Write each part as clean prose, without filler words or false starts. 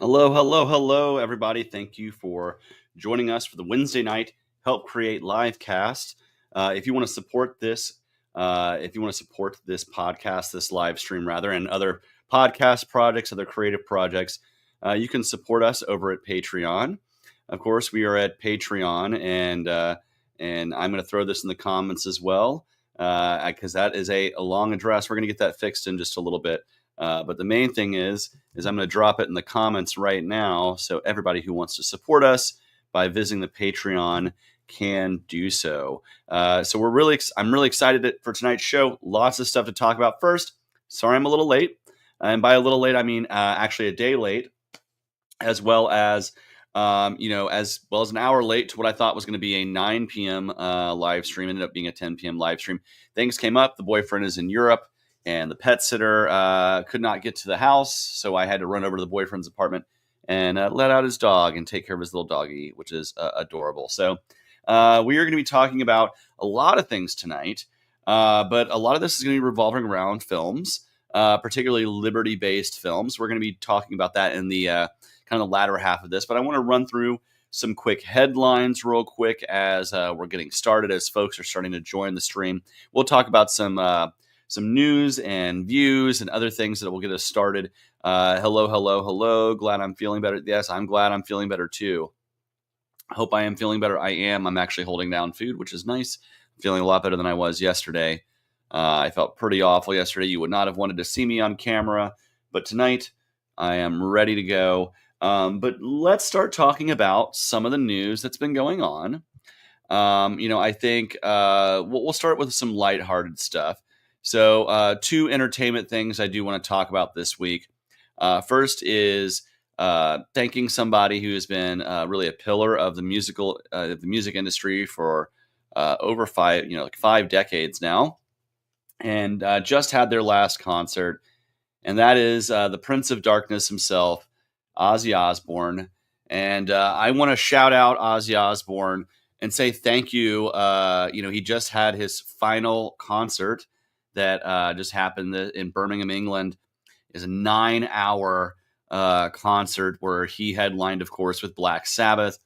Hello, hello, hello, everybody. Thank you for joining us for the Wednesday night Help Create live cast. If you want to support this, podcast, this live stream rather, and other podcast projects, other creative projects, you can support us over at Patreon. Of course, we are at Patreon, and I'm going to throw this in the comments as well because that is a long address. We're going to get that fixed in just a little bit. But the main thing is I'm going to drop it in the comments right now, so everybody who wants to support us by visiting the Patreon can do so. So I'm really excited for tonight's show. Lots of stuff to talk about. First, sorry I'm a little late, and by a little late I mean actually a day late, as well as an hour late to what I thought was going to be a 9 p.m. Live stream. Ended up being a 10 p.m. live stream. Things came up. The boyfriend is in Europe, and the pet sitter could not get to the house, so I had to run over to the boyfriend's apartment and let out his dog and take care of his little doggy, which is adorable. So we are going to be talking about a lot of things tonight, but a lot of this is going to be revolving around films, particularly liberty-based films. We're going to be talking about that in the kind of the latter half of this, but I want to run through some quick headlines real quick as we're getting started, as folks are starting to join the stream. We'll talk about some news and views and other things that will get us started. Hello, hello, hello. Glad I'm feeling better. Yes, I'm glad I'm feeling better too. Hope I am feeling better. I am. I'm actually holding down food, which is nice. I'm feeling a lot better than I was yesterday. I felt pretty awful yesterday. You would not have wanted to see me on camera, but tonight I am ready to go. But let's start talking about some of the news that's been going on. I think we'll start with some lighthearted stuff. So, two entertainment things I do want to talk about this week. First is thanking somebody who has been really a pillar of the music industry for over 5 decades now, and just had their last concert, and that is the Prince of Darkness himself, Ozzy Osbourne. And I want to shout out Ozzy Osbourne and say thank you. He just had his final concert that just happened in Birmingham, England. Is a 9-hour concert where he headlined, of course, with Black Sabbath.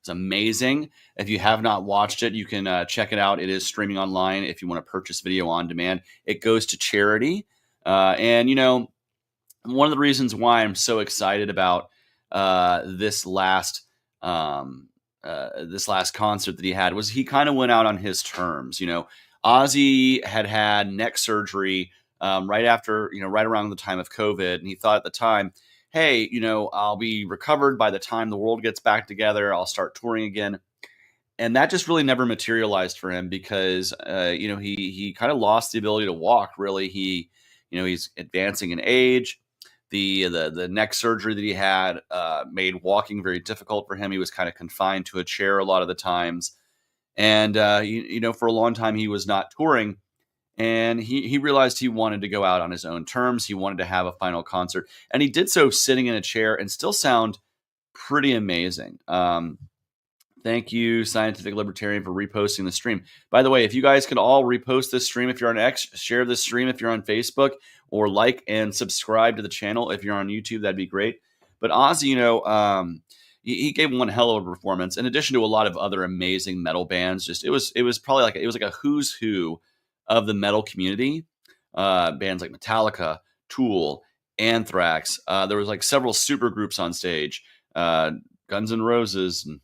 It's amazing. If you have not watched it, you can check it out. It is streaming online if you want to purchase video on demand. It goes to charity. And one of the reasons why I'm so excited about this last concert that he had was he kind of went out on his terms. Ozzy had neck surgery right around the time of COVID, and he thought at the time, hey, I'll be recovered by the time the world gets back together. I'll start touring again. And that just really never materialized for him because, he kind of lost the ability to walk. Really, he's advancing in age. The neck surgery that he had made walking very difficult for him. He was kind of confined to a chair a lot of the times. And, for a long time, he was not touring. And he realized he wanted to go out on his own terms. He wanted to have a final concert. And he did so sitting in a chair and still sound pretty amazing. Thank you, Scientific Libertarian, for reposting the stream. By the way, if you guys could all repost this stream if you're on X, share this stream if you're on Facebook, or like and subscribe to the channel if you're on YouTube, that'd be great. But Ozzy, he gave one hell of a performance. In addition to a lot of other amazing metal bands, it was probably like a who's who of the metal community. Bands like Metallica, Tool, Anthrax. There was like several super groups on stage. Guns N' Roses, and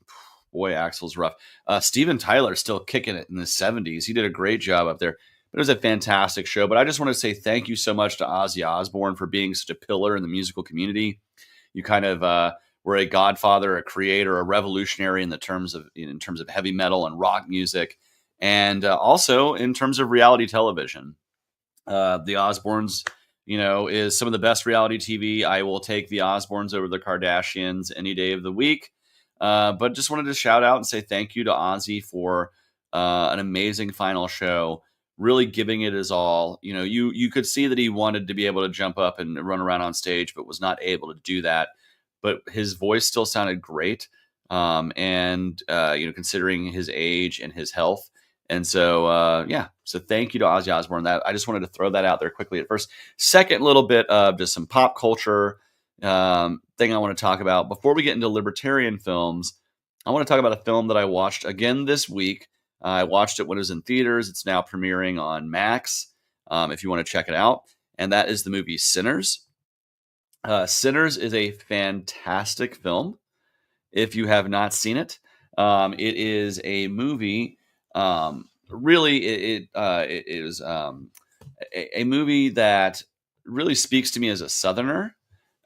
boy, Axl's rough. Steven Tyler still kicking it in the 70s. He did a great job up there. But it was a fantastic show. But I just want to say thank you so much to Ozzy Osbourne for being such a pillar in the musical community. You kind of were a godfather, a creator, a revolutionary in terms of heavy metal and rock music, and also in terms of reality television. The Osbournes, is some of the best reality TV. I will take the Osbournes over the Kardashians any day of the week. But just wanted to shout out and say thank you to Ozzy for an amazing final show, really giving it his all. You could see that he wanted to be able to jump up and run around on stage, but was not able to do that. But his voice still sounded great, and considering his age and his health. And so, so thank you to Ozzy Osbourne. That I just wanted to throw that out there quickly at first. Second, little bit of just some pop culture thing I want to talk about before we get into libertarian films. I want to talk about a film that I watched again this week. I watched it when it was in theaters. It's now premiering on Max. If you want to check it out, and that is the movie Sinners. Sinners is a fantastic film. If you have not seen it, it is a movie. Really, it is a movie that really speaks to me as a Southerner.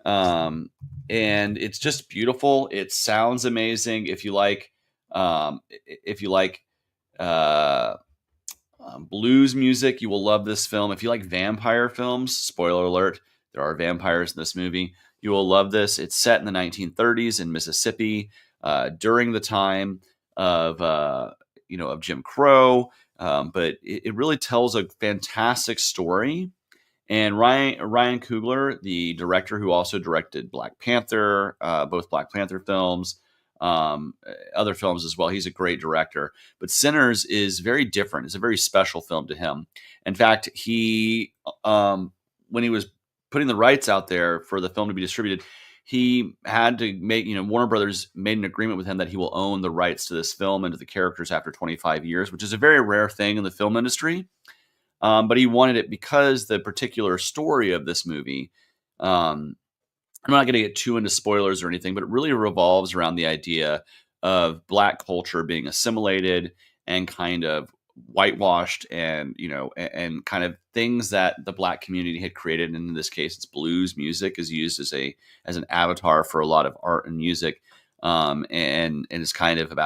And it's just beautiful. It sounds amazing. If you like uh, blues music, you will love this film. If you like vampire films, spoiler alert, there are vampires in this movie. You will love this. It's set in the 1930s in Mississippi, during the time of of Jim Crow. But it really tells a fantastic story. And Ryan Coogler, the director who also directed Black Panther, both Black Panther films, other films as well. He's a great director. But Sinners is very different. It's a very special film to him. In fact, when he was putting the rights out there for the film to be distributed, he had to make, Warner Brothers made an agreement with him that he will own the rights to this film and to the characters after 25 years, which is a very rare thing in the film industry. But he wanted it because the particular story of this movie, I'm not going to get too into spoilers or anything, but it really revolves around the idea of Black culture being assimilated and kind of whitewashed, and and kind of things that the Black community had created. And in this case, it's blues music is used as an avatar for a lot of art and music, and it's kind of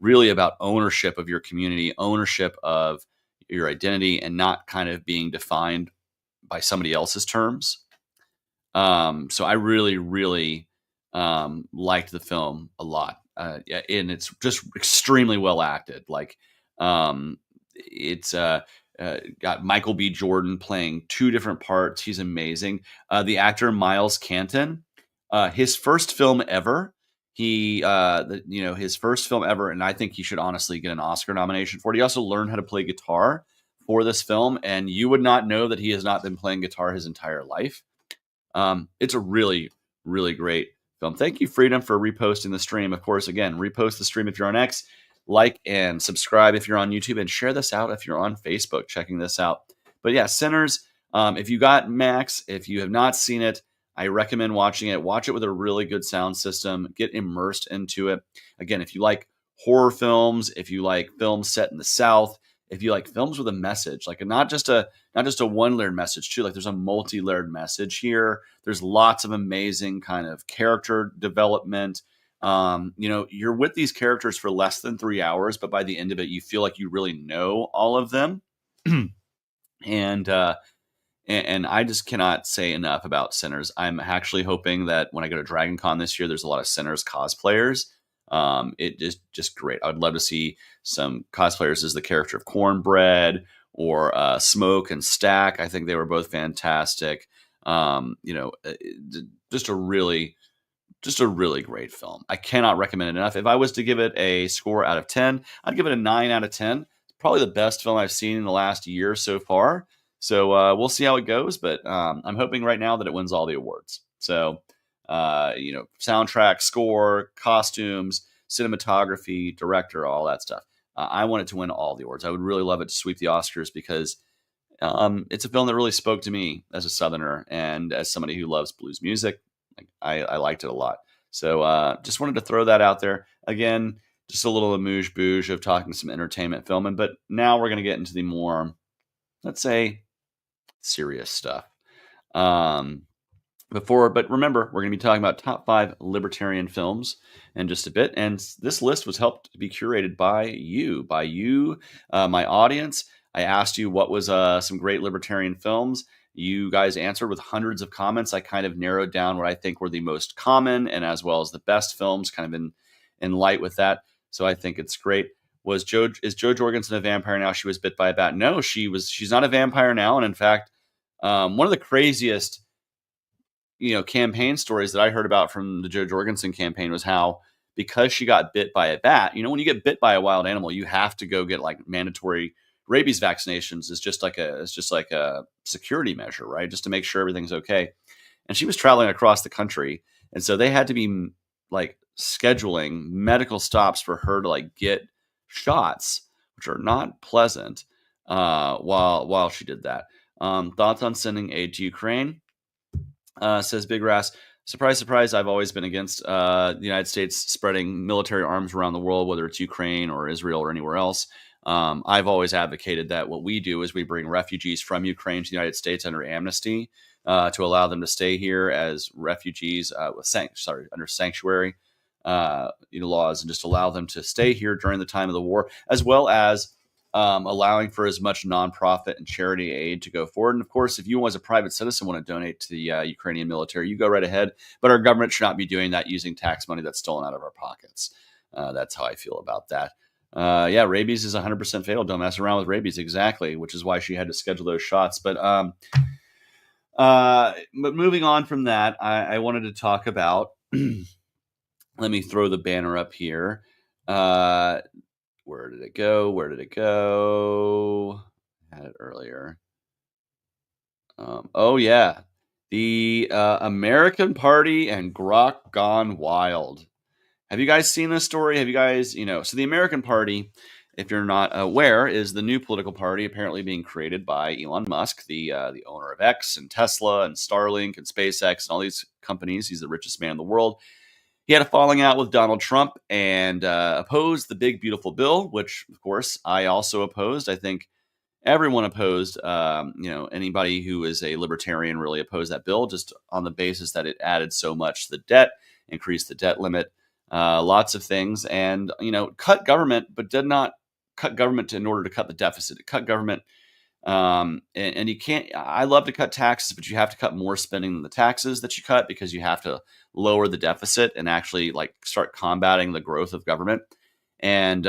really about ownership of your community, ownership of your identity, and not kind of being defined by somebody else's terms. So I really, really liked the film a lot. Yeah, and it's just extremely well acted. Like, it's got Michael B. Jordan playing two different parts. He's amazing. The actor Miles Canton, his first film ever. His first film ever, and I think he should honestly get an Oscar nomination for it. He also learned how to play guitar for this film, and you would not know that he has not been playing guitar his entire life. It's a really, really great film. Thank you, Freedom, for reposting the stream. Of course, again, repost the stream if you're on X, like and subscribe if you're on YouTube, and share this out if you're on Facebook checking this out. But yeah, Sinners, if you got Max, if you have not seen it, I recommend watching it. Watch it with a really good sound system. Get immersed into it. Again, if you like horror films, if you like films set in the South, if you like films with a message, like not just a one-layered message too, like there's a multi-layered message here. There's lots of amazing kind of character development. You're with these characters for less than 3 hours, but by the end of it, you feel like you really know all of them. And I just cannot say enough about Sinners. I'm actually hoping that when I go to Dragon Con this year, there's a lot of Sinners cosplayers. It is just great. I would love to see some cosplayers as the character of Cornbread or Smoke and Stack. I think they were both fantastic. Just a really great film. I cannot recommend it enough. If I was to give it a score out of 10, I'd give it a 9 out of 10. It's probably the best film I've seen in the last year so far. So we'll see how it goes, but I'm hoping right now that it wins all the awards. So, soundtrack, score, costumes, cinematography, director, all that stuff. I want it to win all the awards. I would really love it to sweep the Oscars because it's a film that really spoke to me as a Southerner and as somebody who loves blues music. I liked it a lot. So just wanted to throw that out there. Again, just a little amuse-bouche of talking some entertainment filming, but now we're going to get into the more, let's say, serious stuff. But remember, we're going to be talking about top 5 libertarian films in just a bit. And this list was helped to be curated by you, my audience. I asked you what was some great libertarian films. You guys answered with hundreds of comments. I kind of narrowed down what I think were the most common and as well as the best films, kind of in light with that. So I think it's great. Is Jo Jorgensen a vampire now? She was bit by a bat. No, she's not a vampire now. And in fact, one of the craziest, campaign stories that I heard about from the Jo Jorgensen campaign was how, because she got bit by a bat, when you get bit by a wild animal, you have to go get like mandatory rabies vaccinations. It's just like a security measure, right? Just to make sure everything's okay. and she was traveling across the country, and so they had to be like scheduling medical stops for her to like get shots, which are not pleasant. While she did that, thoughts on sending aid to Ukraine? Says Big Ras. Surprise, surprise, I've always been against the United States spreading military arms around the world, whether it's Ukraine or Israel or anywhere else. I've always advocated that what we do is we bring refugees from Ukraine to the United States under amnesty to allow them to stay here as refugees under sanctuary laws, and just allow them to stay here during the time of the war, as well as allowing for as much nonprofit and charity aid to go forward. And of course, if you as a private citizen want to donate to the Ukrainian military, you go right ahead. But our government should not be doing that using tax money that's stolen out of our pockets. That's how I feel about that. Yeah, rabies is 100% fatal. Don't mess around with rabies. Exactly, which is why she had to schedule those shots. But moving on from that, I wanted to talk about. Let me throw the banner up here. Where did it go? Where did it go? I had it earlier. Oh, yeah. The American Party and Grok Gone Wild. Have you guys seen this story? Have you guys, so the American Party, if you're not aware, is the new political party apparently being created by Elon Musk, the owner of X and Tesla and Starlink and SpaceX and all these companies. He's the richest man in the world. He had a falling out with Donald Trump and opposed the big, beautiful bill, which, of course, I also opposed. I think everyone opposed, anybody who is a libertarian really opposed that bill, just on the basis that it added so much to the debt, increased the debt limit, lots of things, and, cut government, but did not cut government in order to cut the deficit. It cut government. And you can't, I love to cut taxes, but you have to cut more spending than the taxes that you cut, because you have to lower the deficit and actually like start combating the growth of government. And,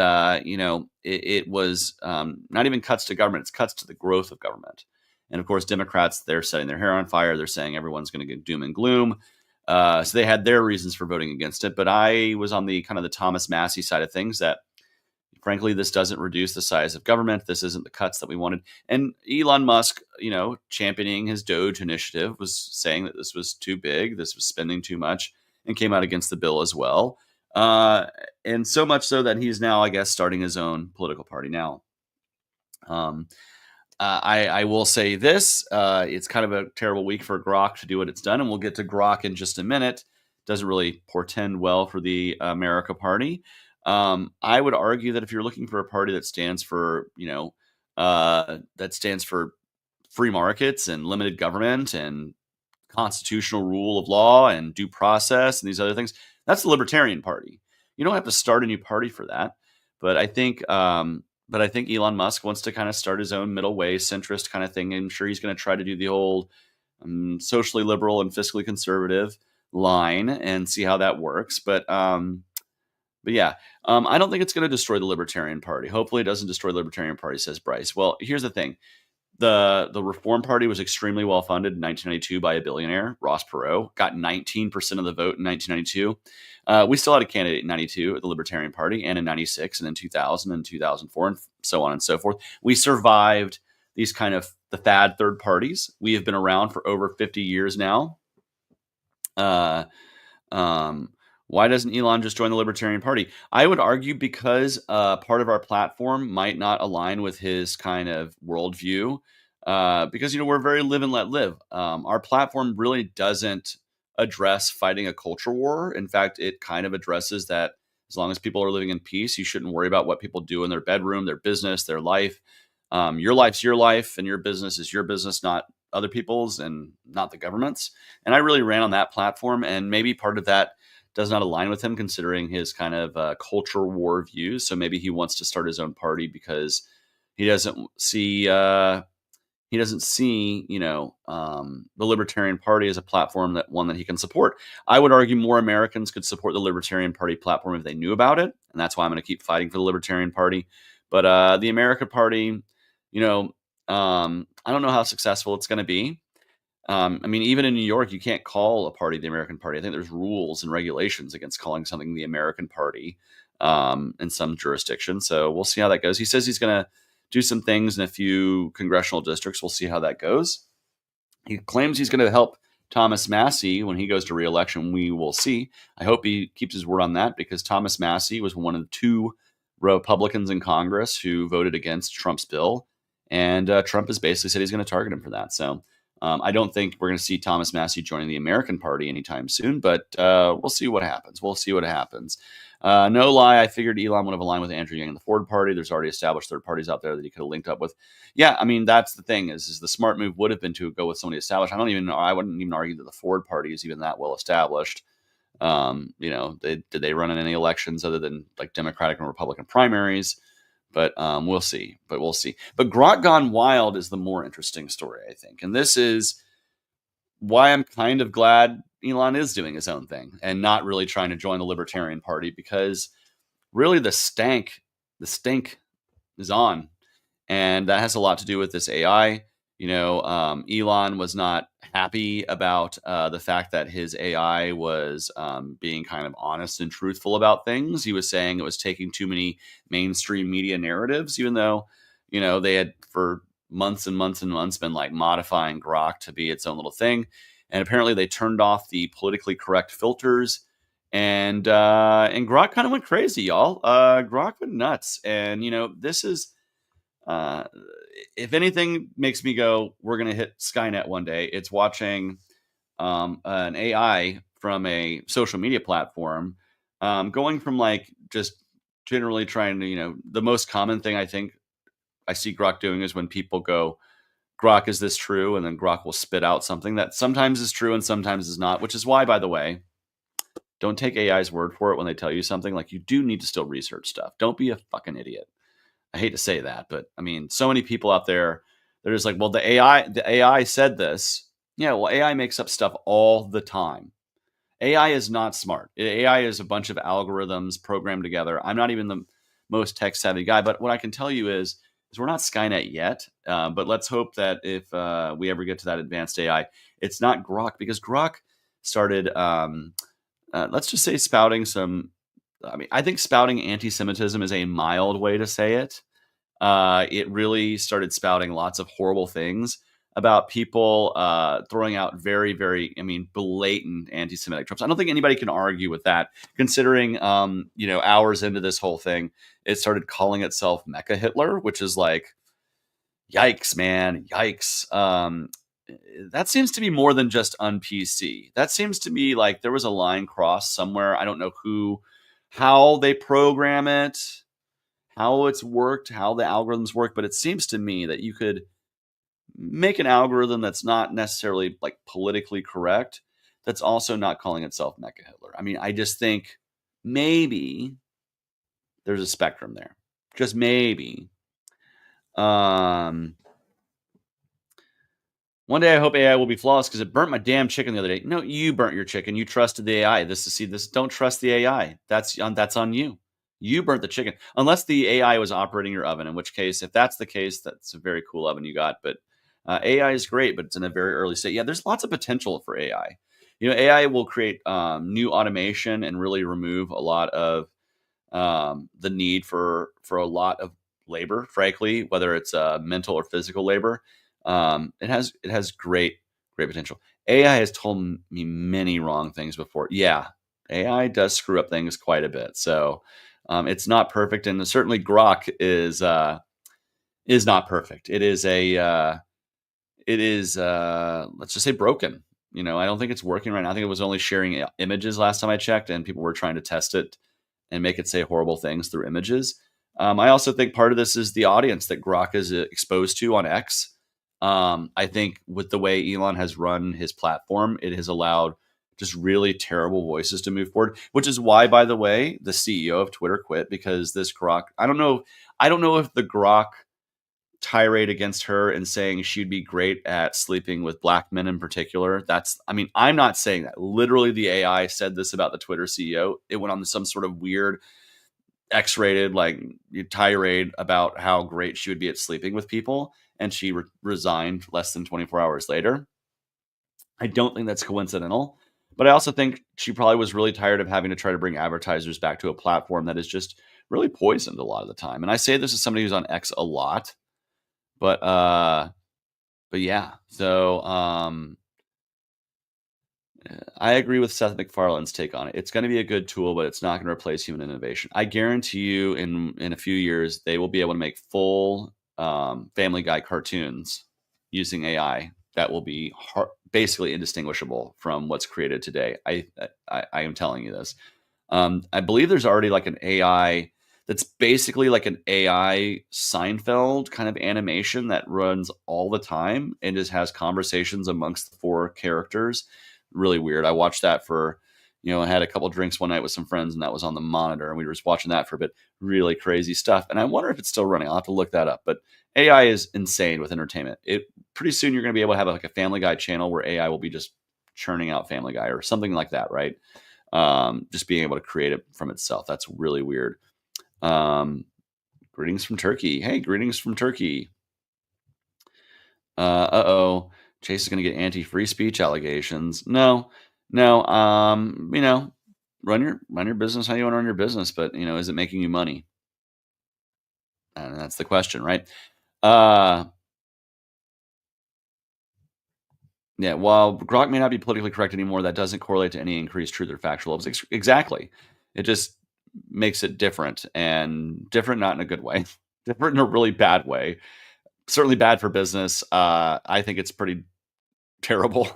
it was not even cuts to government, it's cuts to the growth of government. And of course, Democrats, they're setting their hair on fire. They're saying everyone's going to get doom and gloom. So they had their reasons for voting against it. But I was on the kind of the Thomas Massey side of things, that frankly, this doesn't reduce the size of government. This isn't the cuts that we wanted. And Elon Musk, championing his Doge initiative, was saying that this was too big, this was spending too much, and came out against the bill as well. And so much so that he's now, I guess, starting his own political party now. I will say this, it's kind of a terrible week for Grok to do what it's done, and we'll get to Grok in just a minute. Doesn't really portend well for the America Party. I would argue that if you're looking for a party that stands for, free markets and limited government and constitutional rule of law and due process and these other things, that's the Libertarian Party. You don't have to start a new party for that. But I think Elon Musk wants to kind of start his own middle way, centrist kind of thing. I'm sure he's going to try to do the old socially liberal and fiscally conservative line and see how that works. But yeah, I don't think it's going to destroy the Libertarian Party. Hopefully it doesn't destroy the Libertarian Party, says Bryce. Well, here's the thing. The Reform Party was extremely well funded in 1992 by a billionaire, Ross Perot, got 19% of the vote in 1992. We still had a candidate in 92 at the Libertarian Party, and in 96 and in 2000 and 2004 and so on and so forth. We survived these kind of the fad third parties. We have been around for over 50 years now. Why doesn't Elon just join the Libertarian Party? I would argue because part of our platform might not align with his kind of worldview. Because, we're very live and let live. Our platform really doesn't address fighting a culture war. In fact, it kind of addresses that as long as people are living in peace, you shouldn't worry about what people do in their bedroom, their business, their life. Your life's your life and your business is your business, not other people's and not the government's. And I really ran on that platform, and maybe part of that does not align with him, considering his kind of culture war views. So maybe he wants to start his own party because he doesn't see, the Libertarian Party as a platform one that he can support. I would argue more Americans could support the Libertarian Party platform if they knew about it. And that's why I'm going to keep fighting for the Libertarian Party. But the America Party, I don't know how successful it's going to be. Even in New York, you can't call a party the American Party. I think there's rules and regulations against calling something the American Party in some jurisdictions. So we'll see how that goes. He says he's going to do some things in a few congressional districts. We'll see how that goes. He claims he's going to help Thomas Massey, when he goes to re-election, we will see. I hope he keeps his word on that, because Thomas Massey was one of the 2 Republicans in Congress who voted against Trump's bill, and Trump has basically said he's going to target him for that. So I don't think we're going to see Thomas Massey joining the American Party anytime soon, but we'll see what happens. We'll see what happens. No lie, I figured Elon would have aligned with Andrew Yang and the Ford Party. There's already established third parties out there that he could have linked up with. Yeah, I mean, that's the thing, is the smart move would have been to go with somebody established. I wouldn't even argue that the Ford Party is even that well established. Did they run in any elections other than like Democratic and Republican primaries? But we'll see. But Grok Gone Wild is the more interesting story, I think. And this is why I'm kind of glad Elon is doing his own thing and not really trying to join the Libertarian Party, because really the stink is on. And that has a lot to do with this AI. Elon was not happy about the fact that his AI was being kind of honest and truthful about things. He was saying it was taking too many mainstream media narratives, even though, they had for months and months and months been like modifying Grok to be its own little thing. And apparently they turned off the politically correct filters, and Grok kind of went crazy, y'all. Grok went nuts. And, this is, if anything makes me go, we're going to hit Skynet one day, it's watching an AI from a social media platform going from like just generally trying to, the most common thing I think I see Grok doing is when people go, Grok, is this true? And then Grok will spit out something that sometimes is true and sometimes is not, which is why, by the way, don't take AI's word for it when they tell you something. Like, you do need to still research stuff. Don't be a fucking idiot. I hate to say that, but I mean, so many people out there, they're just like, well, the AI said this. Yeah, well, AI makes up stuff all the time. AI is not smart. AI is a bunch of algorithms programmed together. I'm not even the most tech savvy guy, but what I can tell you is we're not Skynet yet. But let's hope that if we ever get to that advanced AI, it's not Grok, because Grok started, let's just say, spouting some. I mean, I think spouting anti-Semitism is a mild way to say it. It really started spouting lots of horrible things about people throwing out very, very, blatant anti-Semitic tropes. I don't think anybody can argue with that, considering, hours into this whole thing, it started calling itself Mecha Hitler, which is like, yikes, man, yikes. That seems to be more than just un-PC. That seems to be like there was a line crossed somewhere. I don't know how they program it, how it's worked, how the algorithms work, but it seems to me that you could make an algorithm that's not necessarily like politically correct, that's also not calling itself Mecha Hitler. I mean, I just think maybe there's a spectrum there. Just maybe. One day I hope AI will be flawless because it burnt my damn chicken the other day. No, you burnt your chicken. You trusted the AI. Don't trust the AI. That's on you. You burnt the chicken. Unless the AI was operating your oven, in which case, if that's the case, that's a very cool oven you got. But AI is great, but it's in a very early state. Yeah, there's lots of potential for AI. AI will create new automation and really remove a lot of the need for a lot of labor, frankly, whether it's mental or physical labor. It has great potential. AI has told me many wrong things before. Yeah, AI does screw up things quite a bit. So it's not perfect, and certainly Grok is not perfect. It is let's just say broken. I don't think it's working right now. I think it was only sharing images last time I checked, and people were trying to test it and make it say horrible things through images. I also think part of this is the audience that Grok is exposed to on X. I think with the way Elon has run his platform, it has allowed just really terrible voices to move forward, which is why, by the way, the CEO of Twitter quit, because this Grok, I don't know if the Grok tirade against her and saying she'd be great at sleeping with black men in particular. I'm not saying that. Literally, the AI said this about the Twitter CEO. It went on some sort of weird X-rated tirade about how great she would be at sleeping with people, and she resigned less than 24 hours later. I don't think that's coincidental, but I also think she probably was really tired of having to try to bring advertisers back to a platform that is just really poisoned a lot of the time. And I say this as somebody who's on X a lot, but yeah. So I agree with Seth MacFarlane's take on it. It's going to be a good tool, but it's not going to replace human innovation. I guarantee you, in a few years, they will be able to make full Family Guy cartoons using AI that will be basically indistinguishable from what's created today. I am telling you this. I believe there's already like an AI that's basically like an AI Seinfeld kind of animation that runs all the time and just has conversations amongst the four characters. Really weird. I watched that for, I had a couple drinks one night with some friends and that was on the monitor and we were just watching that for a bit. Really crazy stuff. And I wonder if it's still running. I'll have to look that up. But AI is insane with entertainment. Pretty soon you're going to be able to have like a Family Guy channel where AI will be just churning out Family Guy or something like that, right? Just being able to create it from itself. That's really weird. Greetings from Turkey. Hey, greetings from Turkey. Uh-oh. Chase is going to get anti-free speech allegations. No. Run your business how you want to run your business, but is it making you money? And that's the question, right? Yeah, while Grok may not be politically correct anymore, that doesn't correlate to any increased truth or factual levels. Exactly. It just makes it different, and different not in a good way. Different in a really bad way. Certainly bad for business. I think it's pretty terrible.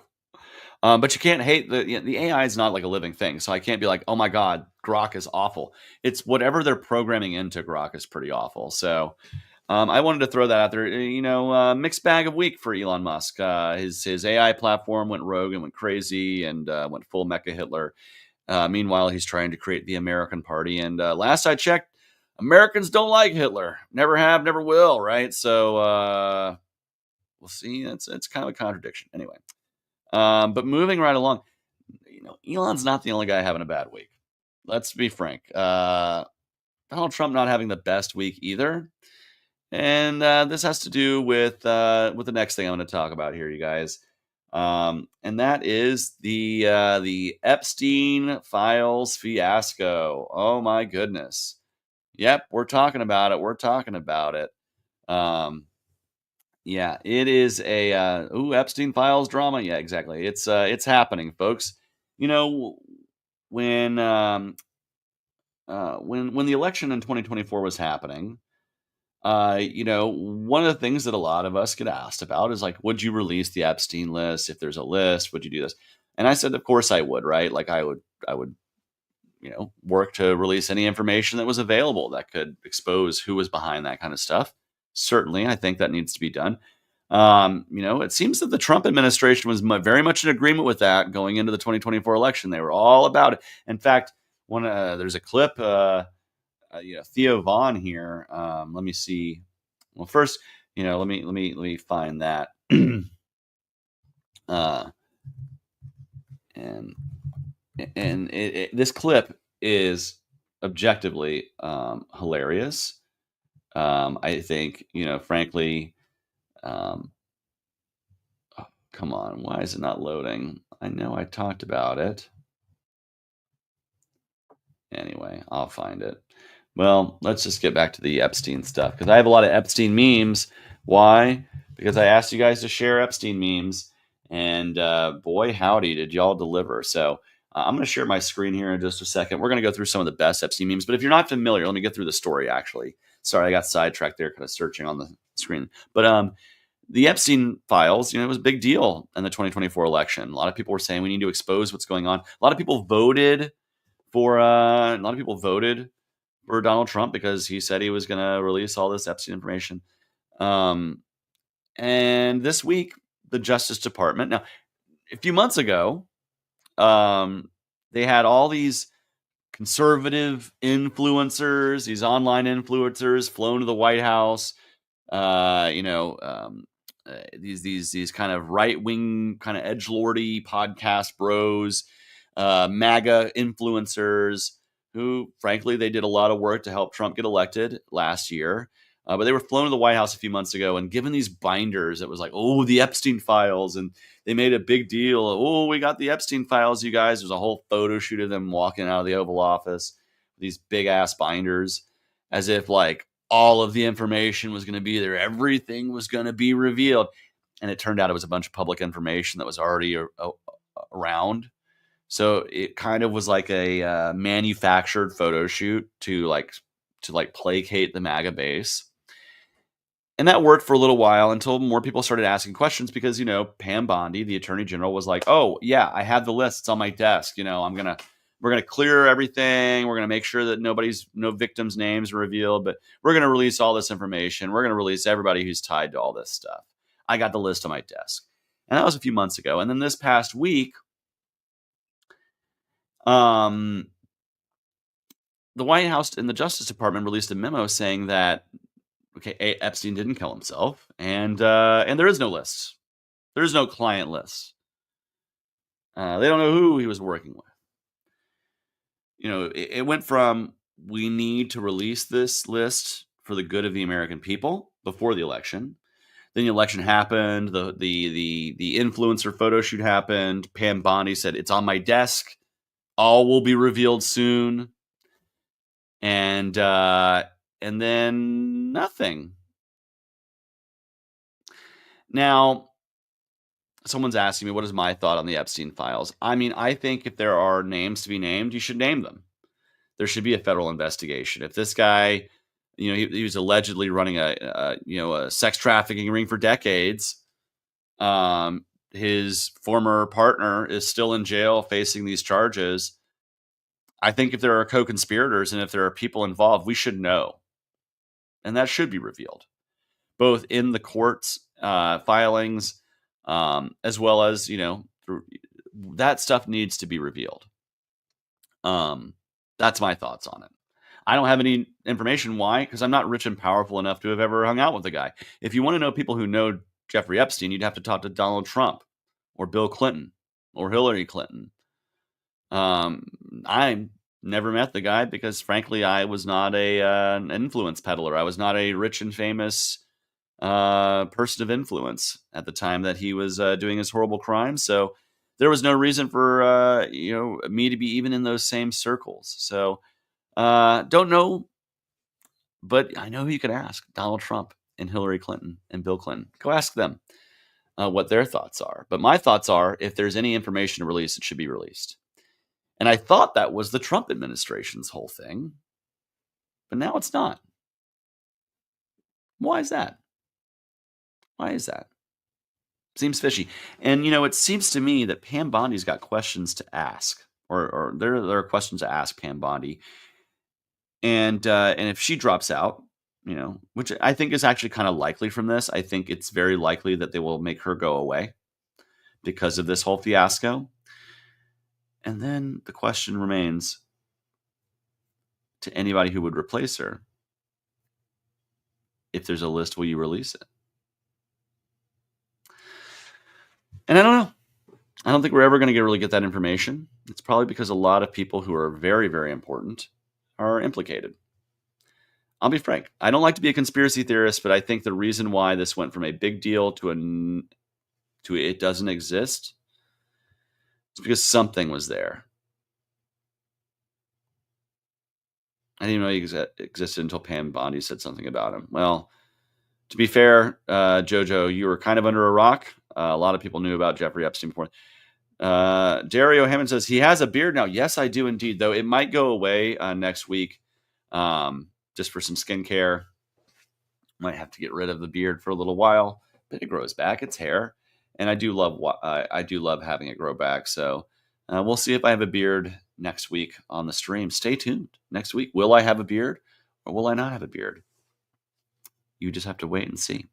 But you can't hate the AI is not like a living thing, so I can't be like, oh my god, Grok is awful. It's whatever they're programming into Grok is pretty awful. So I wanted to throw that out there. Mixed bag of week for Elon Musk. His AI platform went rogue and went crazy and went full mecha Hitler. Meanwhile, he's trying to create the American Party. And last I checked, Americans don't like Hitler. Never have, never will. Right? So we'll see. It's kind of a contradiction. Anyway, but moving right along, Elon's not the only guy having a bad week. Let's be frank. Donald Trump not having the best week either. And this has to do with the next thing I'm going to talk about here, you guys, and that is the Epstein files fiasco. Oh my goodness! Yep, we're talking about it. We're talking about it. Yeah, it is a Epstein files drama. Yeah, exactly. It's happening, folks. You know when when the election in 2024 was happening. One of the things that a lot of us get asked about is like, would you release the Epstein list? If there's a list, would you do this? And I said, of course I would, right? Like I would, work to release any information that was available that could expose who was behind that kind of stuff. Certainly, I think that needs to be done. It seems that the Trump administration was very much in agreement with that going into the 2024 election. They were all about it. In fact, there's a clip, Theo Vaughn here. Let me see. Well, first, let me find that. uh, and this clip is objectively hilarious. I think, frankly, oh, come on, why is it not loading? I know I talked about it. Anyway, I'll find it. Well, let's just get back to the Epstein stuff because I have a lot of Epstein memes. Why? Because I asked you guys to share Epstein memes, and boy, howdy, did y'all deliver. So I'm going to share my screen here in just a second. We're going to go through some of the best Epstein memes. But if you're not familiar, let me get through the story, actually. Sorry, I got sidetracked there kind of searching on the screen. But the Epstein files, it was a big deal in the 2024 election. A lot of people were saying we need to expose what's going on. A lot of people voted for Donald Trump because he said he was going to release all this Epstein information. And this week, the Justice Department. Now, a few months ago, they had all these conservative influencers, these online influencers, flown to the White House. These kind of right wing, kind of edgelordy podcast bros, MAGA influencers who, frankly, they did a lot of work to help Trump get elected last year. But they were flown to the White House a few months ago and given these binders. It was like, oh, the Epstein files. And they made a big deal. Oh, we got the Epstein files, you guys. There's a whole photo shoot of them walking out of the Oval Office, these big ass binders, as if like all of the information was going to be there. Everything was going to be revealed. And it turned out it was a bunch of public information that was already around. So it kind of was like a manufactured photo shoot to placate the MAGA base. And that worked for a little while until more people started asking questions because, Pam Bondi, the attorney general, was like, "Oh, yeah, I have the list. It's on my desk. We're going to clear everything. We're going to make sure that no victims' names are revealed, but we're going to release all this information. We're going to release everybody who's tied to all this stuff. I got the list on my desk." And that was a few months ago. And then this past week, um, the White House and the Justice Department released a memo saying that, okay, Epstein didn't kill himself, and there is no list. There's no client list. They don't know who he was working with. It went from, we need to release this list for the good of the American people before the election. Then the election happened. The influencer photo shoot happened. Pam Bondi said, "It's on my desk. All will be revealed soon." And then nothing. Now, someone's asking me, what is my thought on the Epstein files? I mean, I think if there are names to be named, you should name them. There should be a federal investigation. If this guy, he was allegedly running a sex trafficking ring for decades. His former partner is still in jail facing these charges. I think if there are co-conspirators and if there are people involved, we should know. And that should be revealed, both in the courts filings, as well as, that stuff needs to be revealed. That's my thoughts on it. I don't have any information. Why? Because I'm not rich and powerful enough to have ever hung out with the guy. If you want to know people who know Jeffrey Epstein, you'd have to talk to Donald Trump or Bill Clinton or Hillary Clinton. I never met the guy because, frankly, I was not an influence peddler. I was not a rich and famous person of influence at the time that he was doing his horrible crimes. So there was no reason for me to be even in those same circles. So don't know, but I know who you could ask: Donald Trump and Hillary Clinton and Bill Clinton. Go ask them what their thoughts are. But my thoughts are, if there's any information to release, it should be released. And I thought that was the Trump administration's whole thing, but now it's not. Why is that? Why is that? Seems fishy. And, it seems to me that Pam Bondi's got questions to ask, or there are questions to ask Pam Bondi. And if she drops out, which I think is actually kind of likely from this, I think it's very likely that they will make her go away because of this whole fiasco. And then the question remains to anybody who would replace her: if there's a list, will you release it? And I don't know. I don't think we're ever going to really get that information. It's probably because a lot of people who are very, very important are implicated. I'll be frank. I don't like to be a conspiracy theorist, but I think the reason why this went from a big deal to it doesn't exist is because something was there. I didn't even know he existed until Pam Bondi said something about him. Well, to be fair, Jojo, you were kind of under a rock. A lot of people knew about Jeffrey Epstein before. Dario Hammond says he has a beard now. Yes, I do indeed, though it might go away next week, just for some skincare. Might have to get rid of the beard for a little while, but it grows back. It's hair, and I do love having it grow back. So we'll see if I have a beard next week on the stream. Stay tuned. Next week, will I have a beard or will I not have a beard? You just have to wait and see.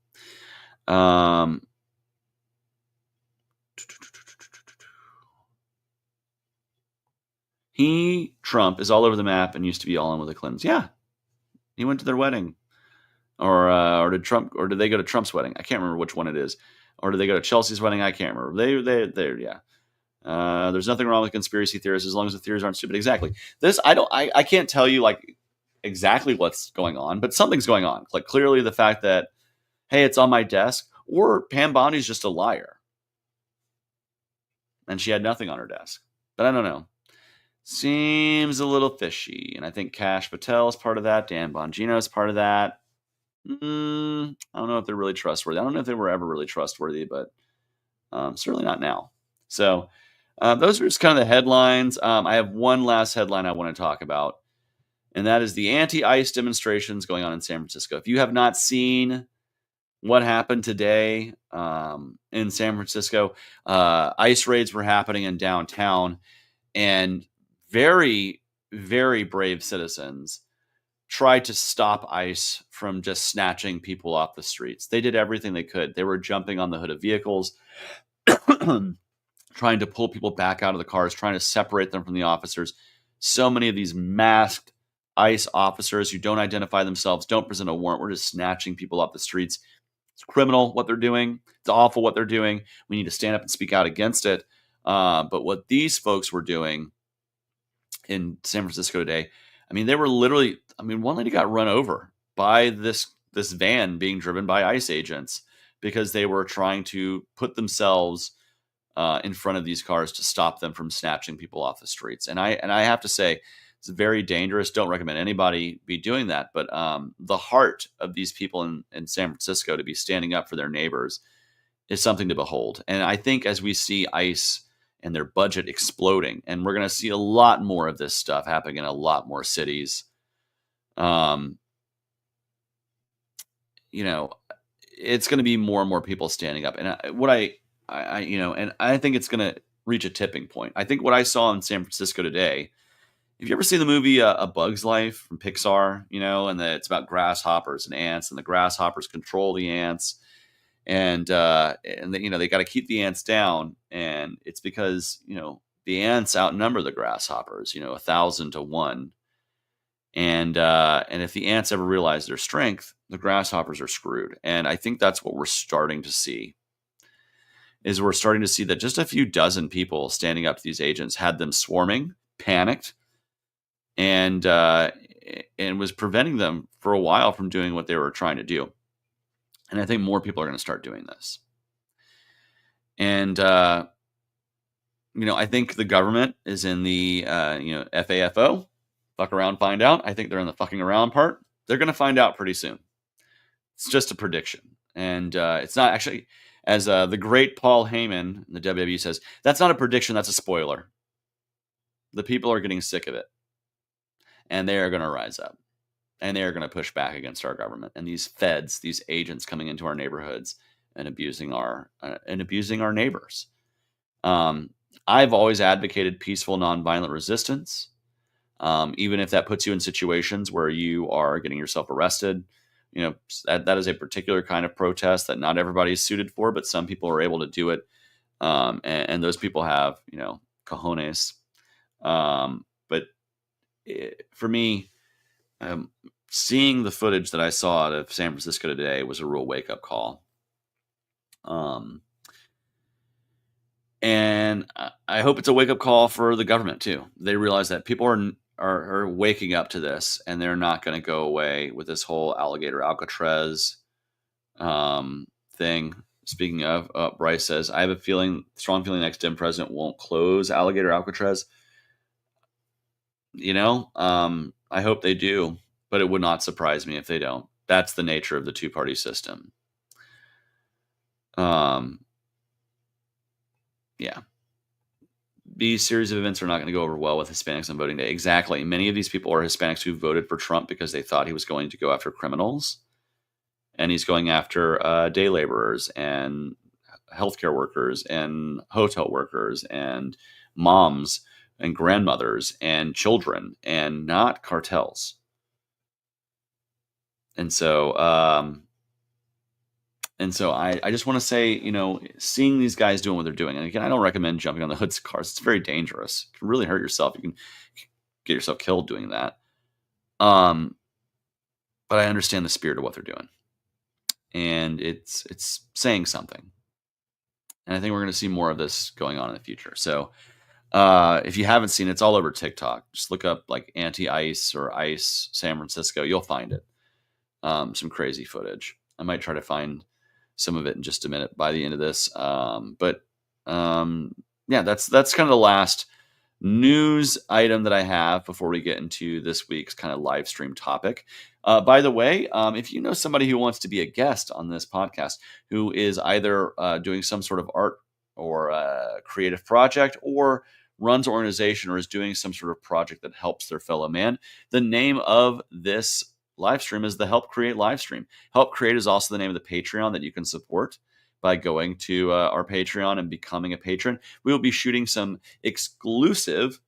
Trump is all over the map and used to be all in with the Clintons. Yeah, he went to their wedding, or did they go to Trump's wedding? I can't remember which one it is. Or did they go to Chelsea's wedding? I can't remember. Yeah. There's nothing wrong with conspiracy theories as long as the theories aren't stupid. Exactly. I can't tell you like exactly what's going on, but something's going on. Like clearly the fact that, hey, it's on my desk, or Pam Bondi's just a liar and she had nothing on her desk. But I don't know. Seems a little fishy. And I think Kash Patel is part of that. Dan Bongino is part of that. I don't know if they're really trustworthy. I don't know if they were ever really trustworthy, but certainly not now. So Those are just kind of the headlines. I have one last headline I want to talk about, and that is the anti-ICE demonstrations going on in San Francisco. If you have not seen what happened today in San Francisco, ICE raids were happening in downtown, and very, very brave citizens tried to stop ICE from just snatching people off the streets. They did everything they could. They were jumping on the hood of vehicles, trying to pull people back out of the cars, trying to separate them from the officers. So many of these masked ICE officers who don't identify themselves, don't present a warrant, we're just snatching people off the streets. It's criminal what they're doing. It's awful what they're doing. We need to stand up and speak out against it. But what these folks were doing in San Francisco today, I mean, they were literally, I mean, one lady got run over by this van being driven by ICE agents because they were trying to put themselves in front of these cars to stop them from snatching people off the streets. And I have to say, it's very dangerous. Don't recommend anybody be doing that. But the heart of these people in San Francisco to be standing up for their neighbors is something to behold. And I think as we see ICE and their budget exploding, and we're going to see a lot more of this stuff happening in a lot more cities, it's going to be more and more people standing up. And I think it's going to reach a tipping point. I think what I saw in San Francisco today, have you ever seen the movie A Bug's Life from Pixar? And it's about grasshoppers and ants, and the grasshoppers control the ants, and they got to keep the ants down, and it's because the ants outnumber the grasshoppers, 1,000 to 1, and if the ants ever realize their strength, the grasshoppers are screwed. And I think that's what we're starting to see. We're starting to see that just a few dozen people standing up to these agents had them swarming, panicked, and was preventing them for a while from doing what they were trying to do. And I think more people are going to start doing this. And I think the government is in the FAFO, fuck around, find out. I think they're in the fucking around part. They're going to find out pretty soon. It's just a prediction, and it's not actually. As the great Paul Heyman, the WWE, says, that's not a prediction, that's a spoiler. The people are getting sick of it. And they are going to rise up. And they are going to push back against our government. And these feds, these agents coming into our neighborhoods and abusing our neighbors. I've always advocated peaceful, nonviolent resistance. Even if that puts you in situations where you are getting yourself arrested. That is a particular kind of protest that not everybody is suited for, but some people are able to do it. And those people have, cojones. But for me, seeing the footage that I saw out of San Francisco today was a real wake-up call. And I hope it's a wake-up call for the government, too. They realize that people are waking up to this, and they're not going to go away with this whole alligator Alcatraz thing. Speaking of, Bryce says, I have a strong feeling the next Dem president won't close alligator Alcatraz. I hope they do, but it would not surprise me if they don't. That's the nature of the two-party system. Yeah. These series of events are not going to go over well with Hispanics on voting day. Exactly. Many of these people are Hispanics who voted for Trump because they thought he was going to go after criminals. And he's going after day laborers and healthcare workers and hotel workers and moms and grandmothers and children, and not cartels. And so I just want to say, seeing these guys doing what they're doing, and again, I don't recommend jumping on the hoods of cars. It's very dangerous. You can really hurt yourself. You can get yourself killed doing that. But I understand the spirit of what they're doing, and it's saying something. And I think we're going to see more of this going on in the future. So if you haven't seen it, it's all over TikTok. Just look up like anti-ICE or ICE San Francisco. You'll find it. Some crazy footage. I might try to find some of it in just a minute by the end of this. But that's kind of the last news item that I have before we get into this week's kind of live stream topic. By the way, if you know somebody who wants to be a guest on this podcast, who is either doing some sort of art or a creative project, or runs an organization or is doing some sort of project that helps their fellow man, the name of this live stream is the Help Create live stream. Help Create is also the name of the Patreon that you can support by going to our Patreon and becoming a patron. We will be shooting some exclusive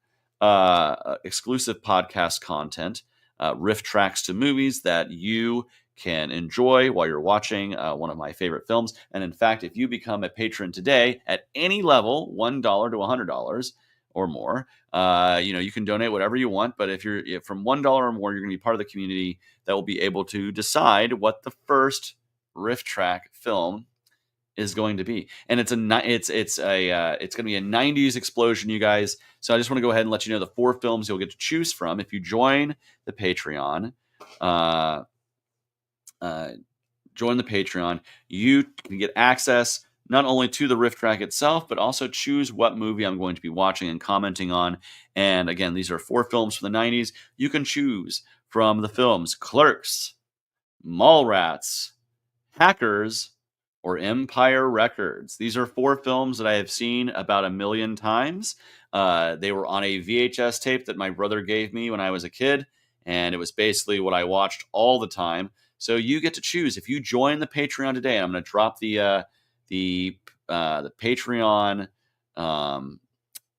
podcast content, riff tracks to movies that you can enjoy while you're watching one of my favorite films. And in fact, if you become a patron today at any level, $1 to $100 or more, you can donate whatever you want. But if you're from $1 or more, you're going to be part of the community that will be able to decide what the first riff track film is going to be. And it's going to be a 90s explosion, you guys. So I just want to go ahead and let you know the 4 films you'll get to choose from if you join the Patreon. Join the Patreon. You can get access not only to the riff track itself, but also choose what movie I'm going to be watching and commenting on. And again, these are 4 films from the 90s. You can choose from the films Clerks, Mallrats, Hackers, or Empire Records. These are 4 films that I have seen about 1 million times. They were on a VHS tape that my brother gave me when I was a kid, and it was basically what I watched all the time. So you get to choose. If you join the Patreon today, and I'm going to drop the Patreon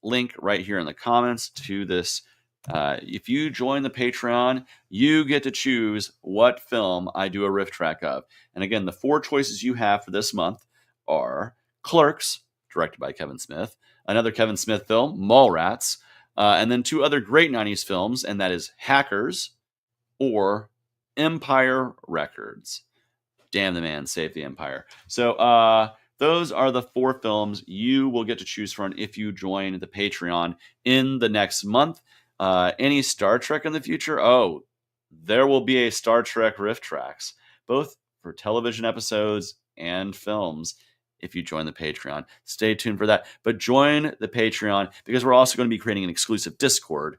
link right here in the comments to this. If you join the Patreon, you get to choose what film I do a riff track of. And again, the 4 choices you have for this month are Clerks, directed by Kevin Smith, another Kevin Smith film, Mallrats, and then 2 other great 90s films, and that is Hackers or Empire Records. Damn the man, save the empire. So those are the 4 films you will get to choose from if you join the Patreon in the next month. Any Star Trek in the future? Oh, there will be a Star Trek riff tracks, both for television episodes and films, if you join the Patreon. Stay tuned for that. But join the Patreon because we're also going to be creating an exclusive Discord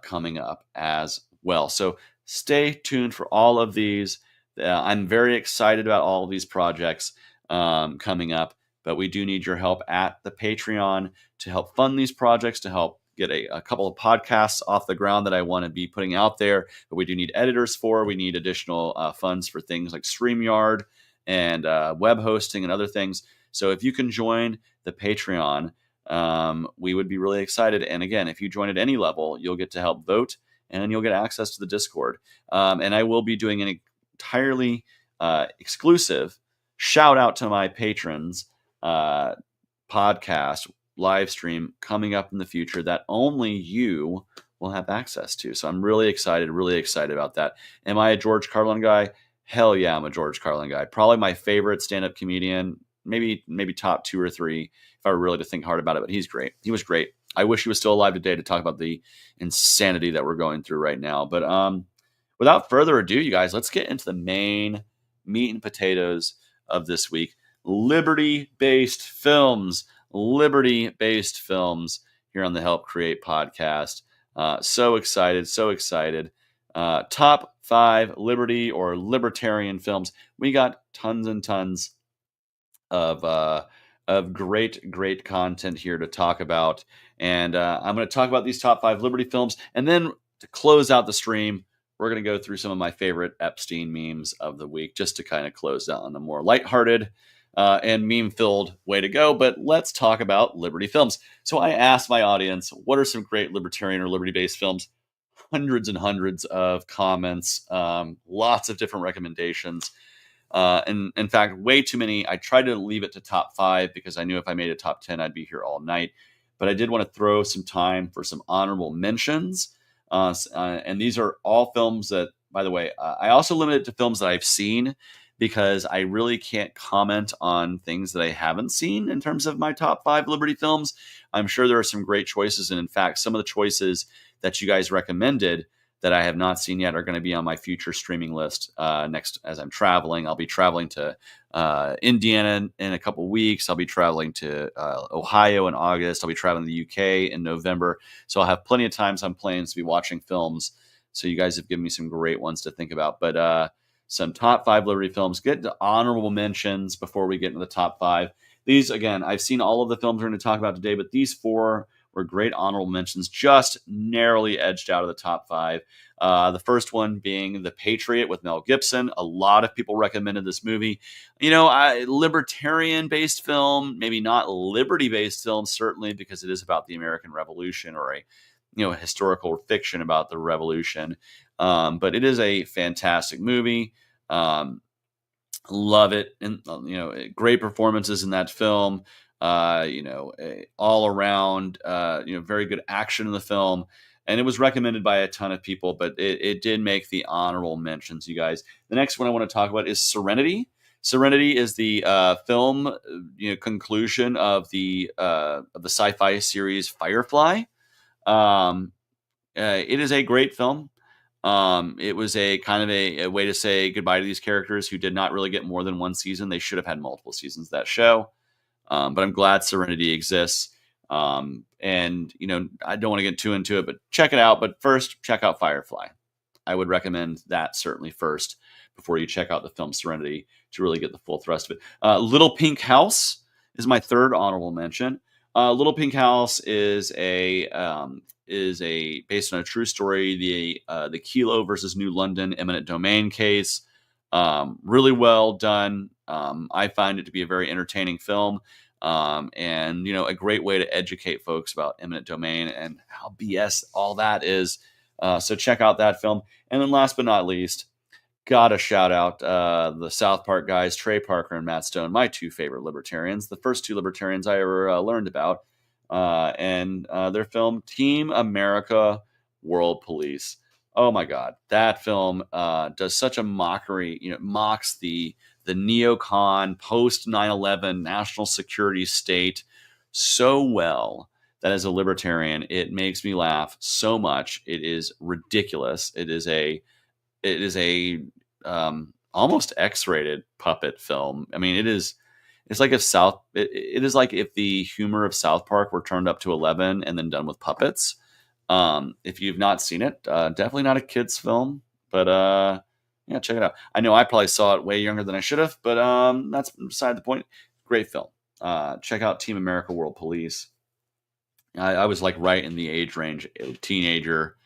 coming up as well. So stay tuned for all of these. I'm very excited about all of these projects coming up, but we do need your help at the Patreon to help fund these projects, to help get a couple of podcasts off the ground that I want to be putting out there, but we do need editors for. We need additional funds for things like StreamYard and web hosting and other things. So if you can join the Patreon, we would be really excited. And again, if you join at any level, you'll get to help vote and you'll get access to the Discord. And I will be doing an entirely exclusive shout out to my patrons podcast live stream coming up in the future that only you will have access to. So I'm really excited about that. Am I a George Carlin guy? Hell yeah, I'm a George Carlin guy. Probably my favorite stand-up comedian, maybe top 2 or 3 if I were really to think hard about it, but he's great. He was great. I wish he was still alive today to talk about the insanity that we're going through right now. But without further ado, you guys, let's get into the main meat and potatoes of this week. Liberty-based films here on the Help Create podcast. So excited. Top 5 liberty or libertarian films. We got tons and tons of great content here to talk about. And I'm going to talk about these top 5 liberty films. And then to close out the stream, we're going to go through some of my favorite Epstein memes of the week, just to kind of close out on a more lighthearted and meme-filled way to go. But let's talk about liberty films. So I asked my audience, what are some great libertarian or liberty-based films? Hundreds and hundreds of comments, lots of different recommendations. And in fact, way too many. I tried to leave it to top 5 because I knew if I made a top 10, I'd be here all night. But I did want to throw some time for some honorable mentions. And these are all films that, by the way, I also limit it to films that I've seen because I really can't comment on things that I haven't seen in terms of my top 5 Liberty films. I'm sure there are some great choices. And in fact, some of the choices that you guys recommended that I have not seen yet are going to be on my future streaming list next as I'm traveling. I'll be traveling to Indiana in a couple weeks. I'll be traveling to Ohio in August. I'll be traveling to the UK in November. So I'll have plenty of times on planes to be watching films. So you guys have given me some great ones to think about. But some top 5 Liberty films. Get to honorable mentions before we get into the top 5. these, again, I've seen all of the films we're going to talk about today, but these four were great honorable mentions, just narrowly edged out of the top five. The first one being The Patriot with Mel Gibson. A lot of people recommended this movie. Libertarian-based film, maybe not liberty-based film, certainly, because it is about the American Revolution, or a historical fiction about the Revolution. But it is a fantastic movie. Love it. And, great performances in that film. All around, very good action in the film. And it was recommended by a ton of people, but it did make the honorable mentions, you guys. The next one I want to talk about is Serenity. Serenity is the film conclusion of the sci-fi series Firefly. It is a great film. It was a kind of a way to say goodbye to these characters who did not really get more than one season. They should have had multiple seasons of that show. But I'm glad Serenity exists. And I don't want to get too into it, but check it out. But first, check out Firefly. I would recommend that certainly first before you check out the film Serenity to really get the full thrust of it. Little Pink House is my third honorable mention. Little Pink House is based on a true story, the Kilo versus New London eminent domain case. Really well done. I find it to be a very entertaining film. And a great way to educate folks about eminent domain and how BS all that is. So check out that film. And then last but not least, gotta shout out the South Park guys, Trey Parker and Matt Stone, my two favorite libertarians, the first two libertarians I ever learned about, and their film Team America World Police. Oh my God, that film does such a mockery. Mocks the neocon post 9/11 national security state so well that as a libertarian, it makes me laugh so much. It is ridiculous. It is a almost X-rated puppet film. I mean, it's like it is like if the humor of South Park were turned up to 11 and then done with puppets. If you've not seen it, definitely not a kid's film, but yeah, check it out. I know I probably saw it way younger than I should have, but that's beside the point. Great film. Check out Team America World Police. I was like right in the age range, teenager,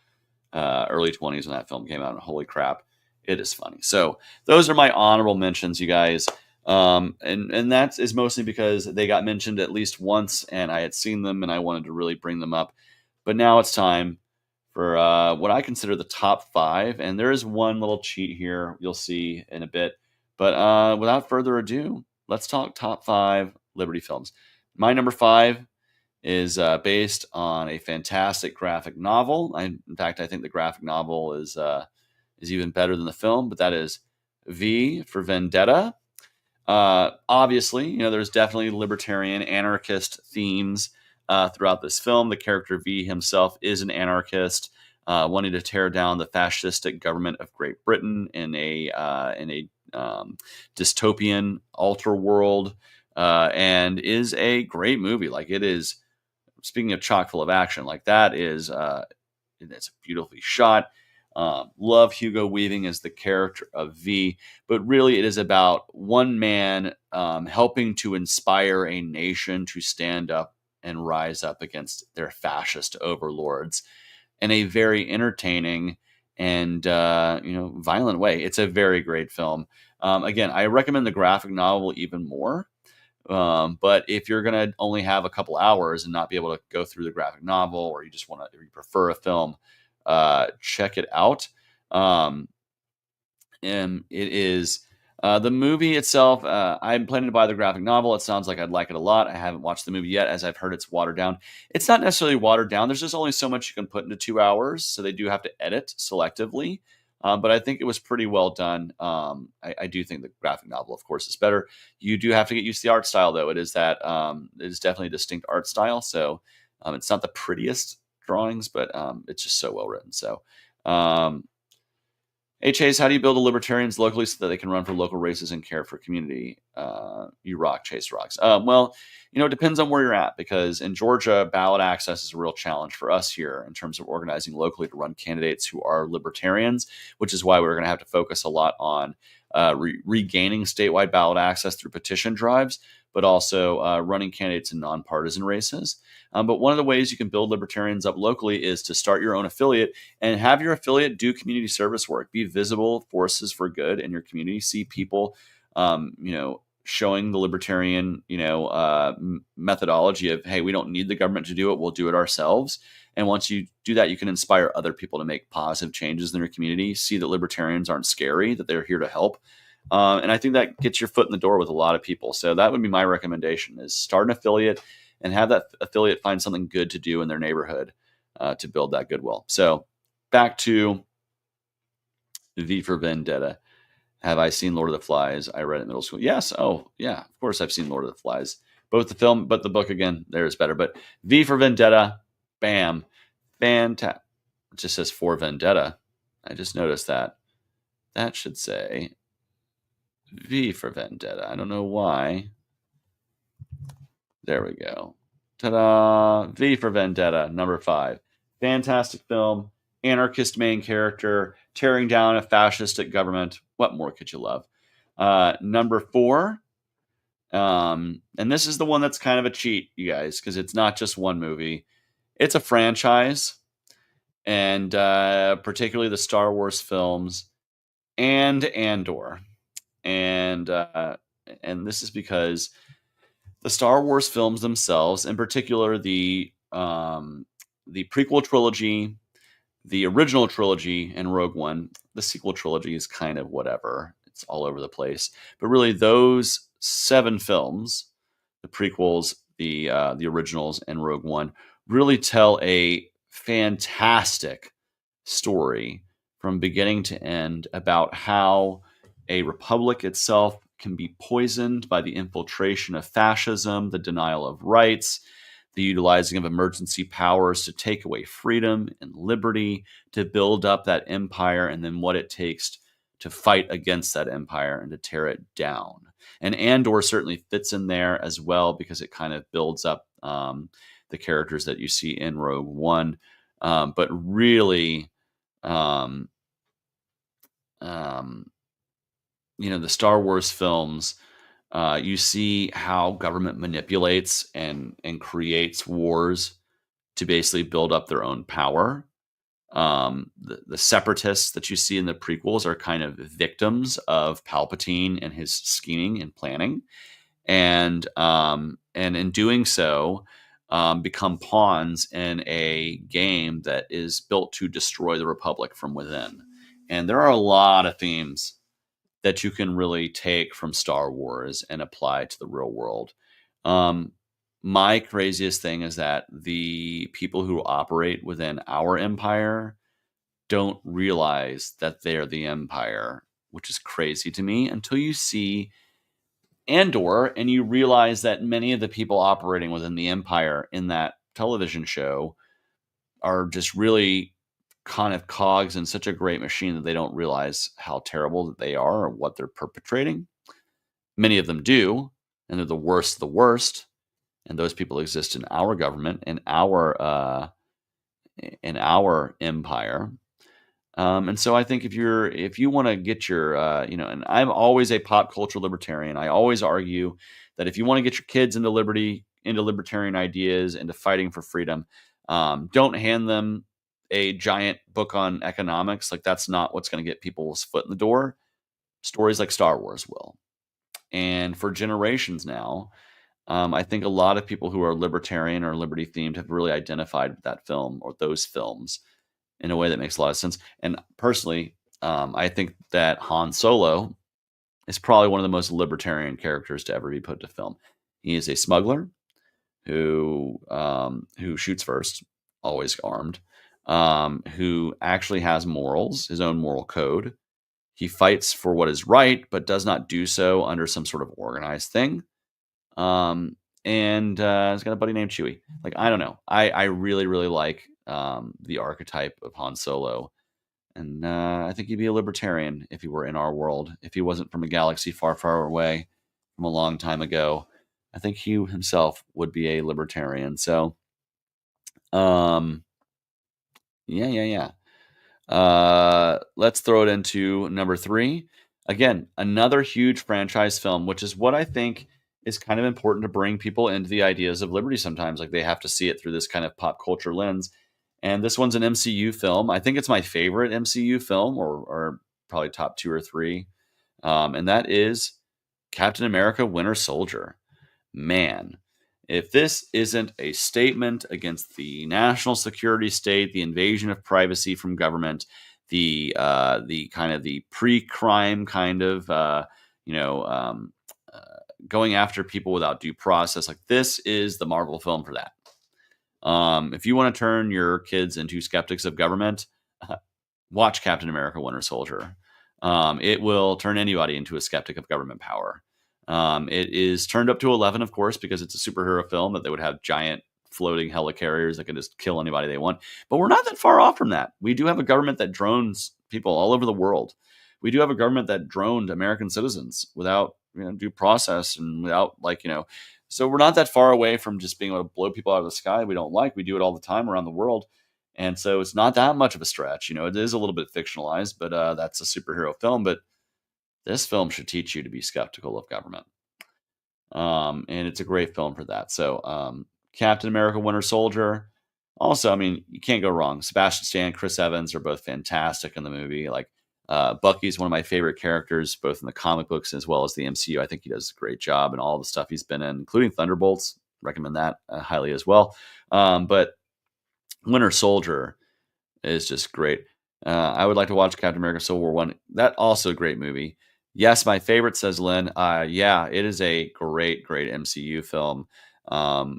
early 20s when that film came out, and holy crap, it is funny. So those are my honorable mentions, you guys. And that is mostly because they got mentioned at least once, and I had seen them, and I wanted to really bring them up. But now it's time for what I consider the top five. And there is one little cheat here you'll see in a bit. But without further ado, let's talk top five Liberty films. My number five is based on a fantastic graphic novel. In fact, I think the graphic novel is even better than the film, but that is V for Vendetta. Obviously, there's definitely libertarian anarchist themes throughout this film. The character V himself is an anarchist, wanting to tear down the fascistic government of Great Britain in a dystopian alter world, and is a great movie. Like, it is, speaking of chock full of action, like that is it's beautifully shot. Love Hugo Weaving as the character of V, but really it is about one man helping to inspire a nation to stand up and rise up against their fascist overlords in a very entertaining and violent way. It's a very great film. Again, I recommend the graphic novel even more. But if you're going to only have a couple hours and not be able to go through the graphic novel, or you you prefer a film, check it out. And it is the movie itself. I'm planning to buy the graphic novel. It sounds like I'd like it a lot. I haven't watched the movie yet, as I've heard it's watered down. It's not necessarily watered down. There's just only so much you can put into 2 hours, so they do have to edit selectively. But I think it was pretty well done. I do think the graphic novel, of course, is better. You do have to get used to the art style, though. It is definitely a distinct art style. So it's not the prettiest drawings, but it's just so well written. So, hey, Chase, how do you build a libertarians locally so that they can run for local races and care for community? You rock, Chase rocks. Well, it depends on where you're at, because in Georgia, ballot access is a real challenge for us here in terms of organizing locally to run candidates who are libertarians, which is why we're going to have to focus a lot on regaining statewide ballot access through petition drives. but also running candidates in nonpartisan races. But one of the ways you can build libertarians up locally is to start your own affiliate and have your affiliate do community service work, be visible forces for good in your community, see people, showing the libertarian, methodology of, hey, we don't need the government to do it. We'll do it ourselves. And once you do that, you can inspire other people to make positive changes in their community, see that libertarians aren't scary, that they're here to help. And I think that gets your foot in the door with a lot of people. So that would be my recommendation: is start an affiliate and have that affiliate find something good to do in their neighborhood to build that goodwill. So back to V for Vendetta. Have I seen Lord of the Flies? I read it in middle school. Yes. Oh, yeah. Of course, I've seen Lord of the Flies. Both the film, but the book, again, there is better. But V for Vendetta, bam, fantastic. It just says for Vendetta. I just noticed that. That should say V for Vendetta. I don't know why. There we go. Ta-da! V for Vendetta, number 5. Fantastic film. Anarchist main character, tearing down a fascistic government. What more could you love? Number 4. And this is the one that's kind of a cheat, you guys, because it's not just one movie. It's a franchise, and particularly the Star Wars films and Andor. And this is because the Star Wars films themselves, in particular the prequel trilogy, the original trilogy, and Rogue One. The sequel trilogy is kind of whatever. It's all over the place. But really, those 7 films, the prequels, the originals, and Rogue One, really tell a fantastic story from beginning to end about how a republic itself can be poisoned by the infiltration of fascism, the denial of rights, the utilizing of emergency powers to take away freedom and liberty, to build up that empire, and then what it takes to fight against that empire and to tear it down. And Andor certainly fits in there as well, because it kind of builds up the characters that you see in Rogue One. But really, the Star Wars films, you see how government manipulates and creates wars to basically build up their own power. The separatists that you see in the prequels are kind of victims of Palpatine and his scheming and planning, and in doing so, become pawns in a game that is built to destroy the Republic from within. And there are a lot of themes that you can really take from Star Wars and apply to the real world. My craziest thing is that the people who operate within our empire don't realize that they're the empire, which is crazy to me, until you see Andor and you realize that many of the people operating within the empire in that television show are just really kind of cogs in such a great machine that they don't realize how terrible that they are or what they're perpetrating. Many of them do, and they're the worst of the worst. And those people exist in our government, in our empire. And so I think if you want to get your, and I'm always a pop culture libertarian. I always argue that if you want to get your kids into liberty, into libertarian ideas, into fighting for freedom, don't hand them a giant book on economics. Like, that's not what's going to get people's foot in the door. Stories like Star Wars will. And for generations now, I think a lot of people who are libertarian or liberty themed have really identified with that film or those films in a way that makes a lot of sense. And personally, I think that Han Solo is probably one of the most libertarian characters to ever be put to film. He is a smuggler who shoots first, always armed, who actually has morals, his own moral code. He fights for what is right, but does not do so under some sort of organized thing. And he's got a buddy named Chewie. Like, I don't know. I really, really like the archetype of Han Solo. And I think he'd be a libertarian if he were in our world. If he wasn't from a galaxy far, far away from a long time ago, I think he himself would be a libertarian. So, yeah. Let's throw it into number 3. Again, another huge franchise film, which is what I think it's kind of important to bring people into the ideas of liberty sometimes. Like they have to see it through this kind of pop culture lens. And this one's an MCU film. I think it's my favorite MCU film, or probably top two or three. And that is Captain America Winter Soldier. Man, if this isn't a statement against the national security state, the invasion of privacy from government, the kind of the pre-crime kind of you know uh, going after people without due process, like this is the Marvel film for that. If you want to turn your kids into skeptics of government, watch Captain America Winter Soldier. It will turn anybody into a skeptic of government power. It is turned up to 11, of course, because it's a superhero film that they would have giant floating helicarriers that can just kill anybody they want. But we're not that far off from that. We do have a government that drones people all over the world. We do have a government that droned American citizens without due process and without so we're not that far away from just being able to blow people out of the sky we don't like. We do it all the time around the world. And so it's not that much of a stretch. It is a little bit fictionalized, but that's a superhero film. But this film should teach you to be skeptical of government. And it's a great film for that. So Captain America Winter Soldier. Also, I mean, you can't go wrong. Sebastian Stan, Chris Evans are both fantastic in the movie. Like Bucky's one of my favorite characters, both in the comic books as well as the MCU. I think he does a great job in all the stuff he's been in, including Thunderbolts. Recommend that highly as well. But Winter Soldier is just great. I would like to watch Captain America Civil War 1. That also a great movie. Yes, my favorite, says Lynn. Yeah, it is a great, great MCU film.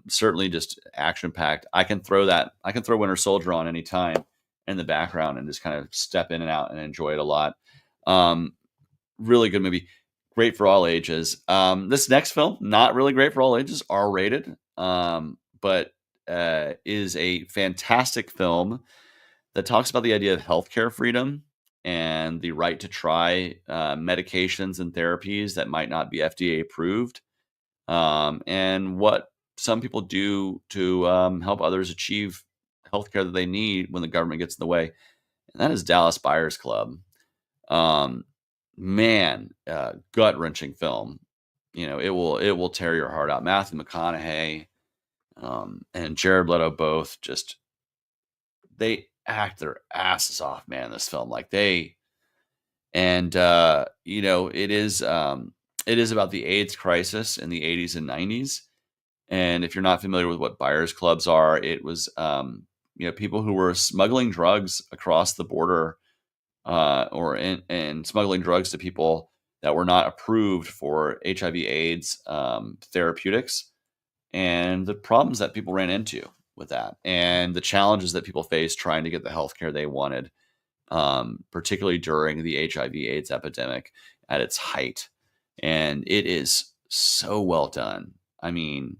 Certainly just action packed. I can throw Winter Soldier on anytime in the background and just kind of step in and out and enjoy it a lot. Really good movie. Great for all ages. This next film, not really great for all ages, R-rated, but is a fantastic film that talks about the idea of healthcare freedom and the right to try medications and therapies that might not be FDA approved, and what some people do to help others achieve healthcare that they need when the government gets in the way. And that is Dallas Buyers Club. Man, gut wrenching film. It will tear your heart out. Matthew McConaughey and Jared Leto both just they act their asses off, man, in this film. Like it is about the AIDS crisis in the 80s and 90s. And if you're not familiar with what buyers clubs are, it was people who were smuggling drugs across the border and smuggling drugs to people that were not approved for HIV/AIDS therapeutics, and the problems that people ran into with that, and the challenges that people faced trying to get the healthcare they wanted, particularly during the HIV/AIDS epidemic at its height. And it is so well done. I mean,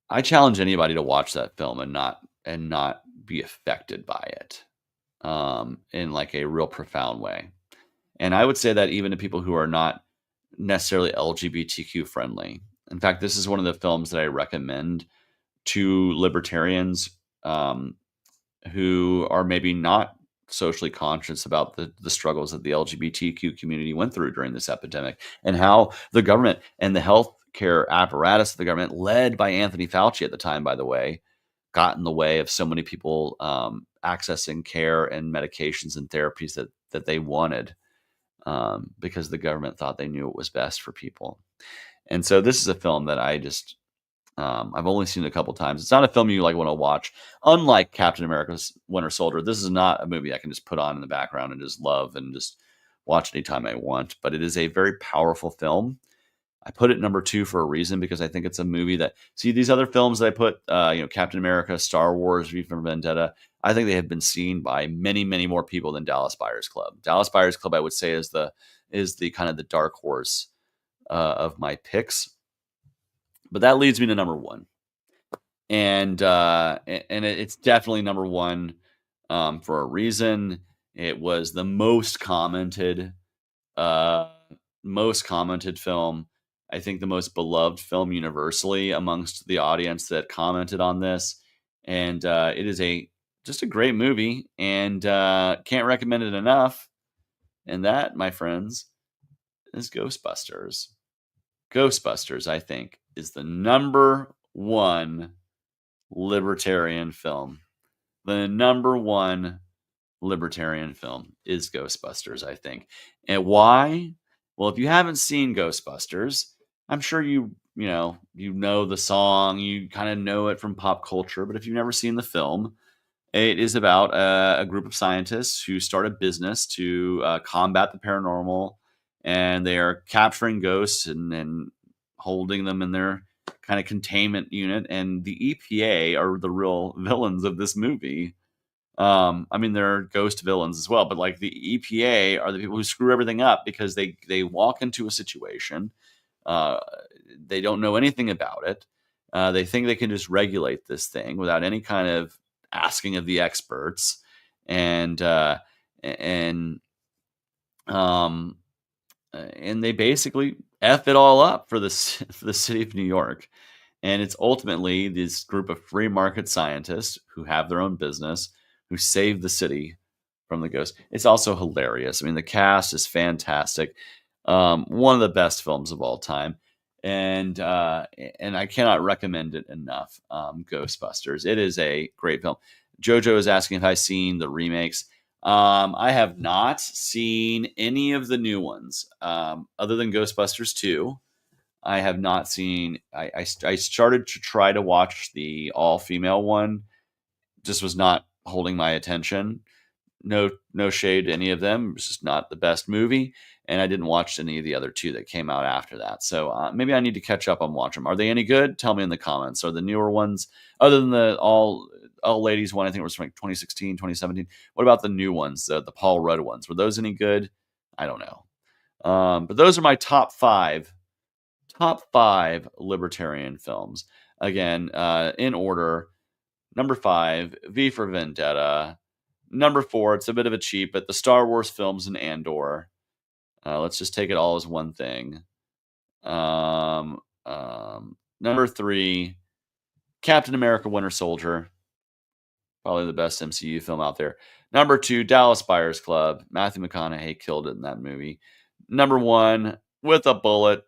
I challenge anybody to watch that film and not be affected by it in like a real profound way. And I would say that even to people who are not necessarily LGBTQ friendly. In fact, this is one of the films that I recommend to libertarians who are maybe not socially conscious about the struggles that the LGBTQ community went through during this epidemic, and how the government and the healthcare apparatus of the government, led by Anthony Fauci at the time, by the way, got in the way of so many people accessing care and medications and therapies that they wanted, because the government thought they knew what was best for people. And so this is a film that I've only seen it a couple times. It's not a film you want to watch. Unlike Captain America's Winter Soldier, this is not a movie I can just put on in the background and just love and just watch anytime I want. But it is a very powerful film. I put it number 2 for a reason, because I think it's a movie that, see, these other films that I put, Captain America, Star Wars, V for Vendetta, I think they have been seen by many, many more people than Dallas Buyers Club. Dallas Buyers Club, I would say, is the kind of the dark horse of my picks. But that leads me to number 1, and it's definitely number 1 for a reason. It was the most commented film. I think the most beloved film universally amongst the audience that commented on this, and it is just a great movie, and can't recommend it enough. And that, my friends, is Ghostbusters. Ghostbusters, I think, is the number one libertarian film. The number one libertarian film is Ghostbusters, I think. And why? Well, if you haven't seen Ghostbusters, I'm sure you know the song, you kind of know it from pop culture, but if you've never seen the film, it is about a group of scientists who start a business to combat the paranormal, and they are capturing ghosts and holding them in their kind of containment unit. And the EPA are the real villains of this movie. I mean, there are ghost villains as well, but like the EPA are the people who screw everything up because they walk into a situation, uh, they don't know anything about it. They think they can just regulate this thing without any kind of asking of the experts, and and um, and they basically f it all up for for the city of New York. And it's ultimately this group of free market scientists who have their own business who save the city from the ghost. It's also hilarious. I mean, the cast is fantastic. One of the best films of all time, and I cannot recommend it enough. Ghostbusters. It is a great film. Jojo is asking if I've seen the remakes. I have not seen any of the new ones, other than Ghostbusters 2. I have not seen. I started to try to watch the all female one. Just was not holding my attention. No shade to any of them. It was just not the best movie, and I didn't watch any of the other two that came out after that. So maybe I need to catch up on watch them. Are they any good? Tell me in the comments. Are the newer ones, other than the all ladies one? I think it was from like 2016, 2017. What about the new ones, the Paul Rudd ones? Were those any good? I don't know. But those are my top five libertarian films. Again, in order. Number 5, V for Vendetta. Number 4, it's a bit of a cheat, but the Star Wars films and Andor. Let's just take it all as one thing. Number 3, Captain America Winter Soldier. Probably the best MCU film out there. Number 2, Dallas Buyers Club. Matthew McConaughey killed it in that movie. Number 1, With a Bullet.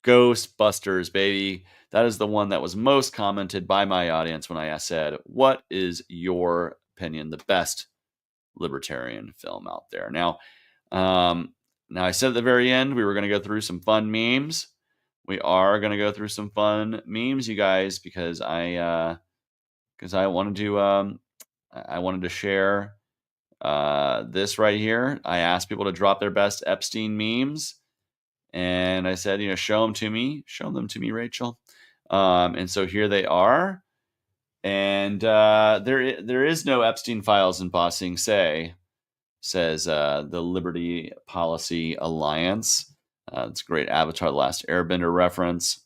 Ghostbusters, baby. That is the one that was most commented by my audience when I said, what is your opinion, the best libertarian film out there? Now I said at the very end, we were going to go through some fun memes. We are going to go through some fun memes, you guys, because I wanted to share this right here. I asked people to drop their best Epstein memes. And I said, show them to me. Show them to me, Rachel. And so here they are. And there is no Epstein files in Ba Sing Se, says the Liberty Policy Alliance. It's a great Avatar: The Last Airbender reference.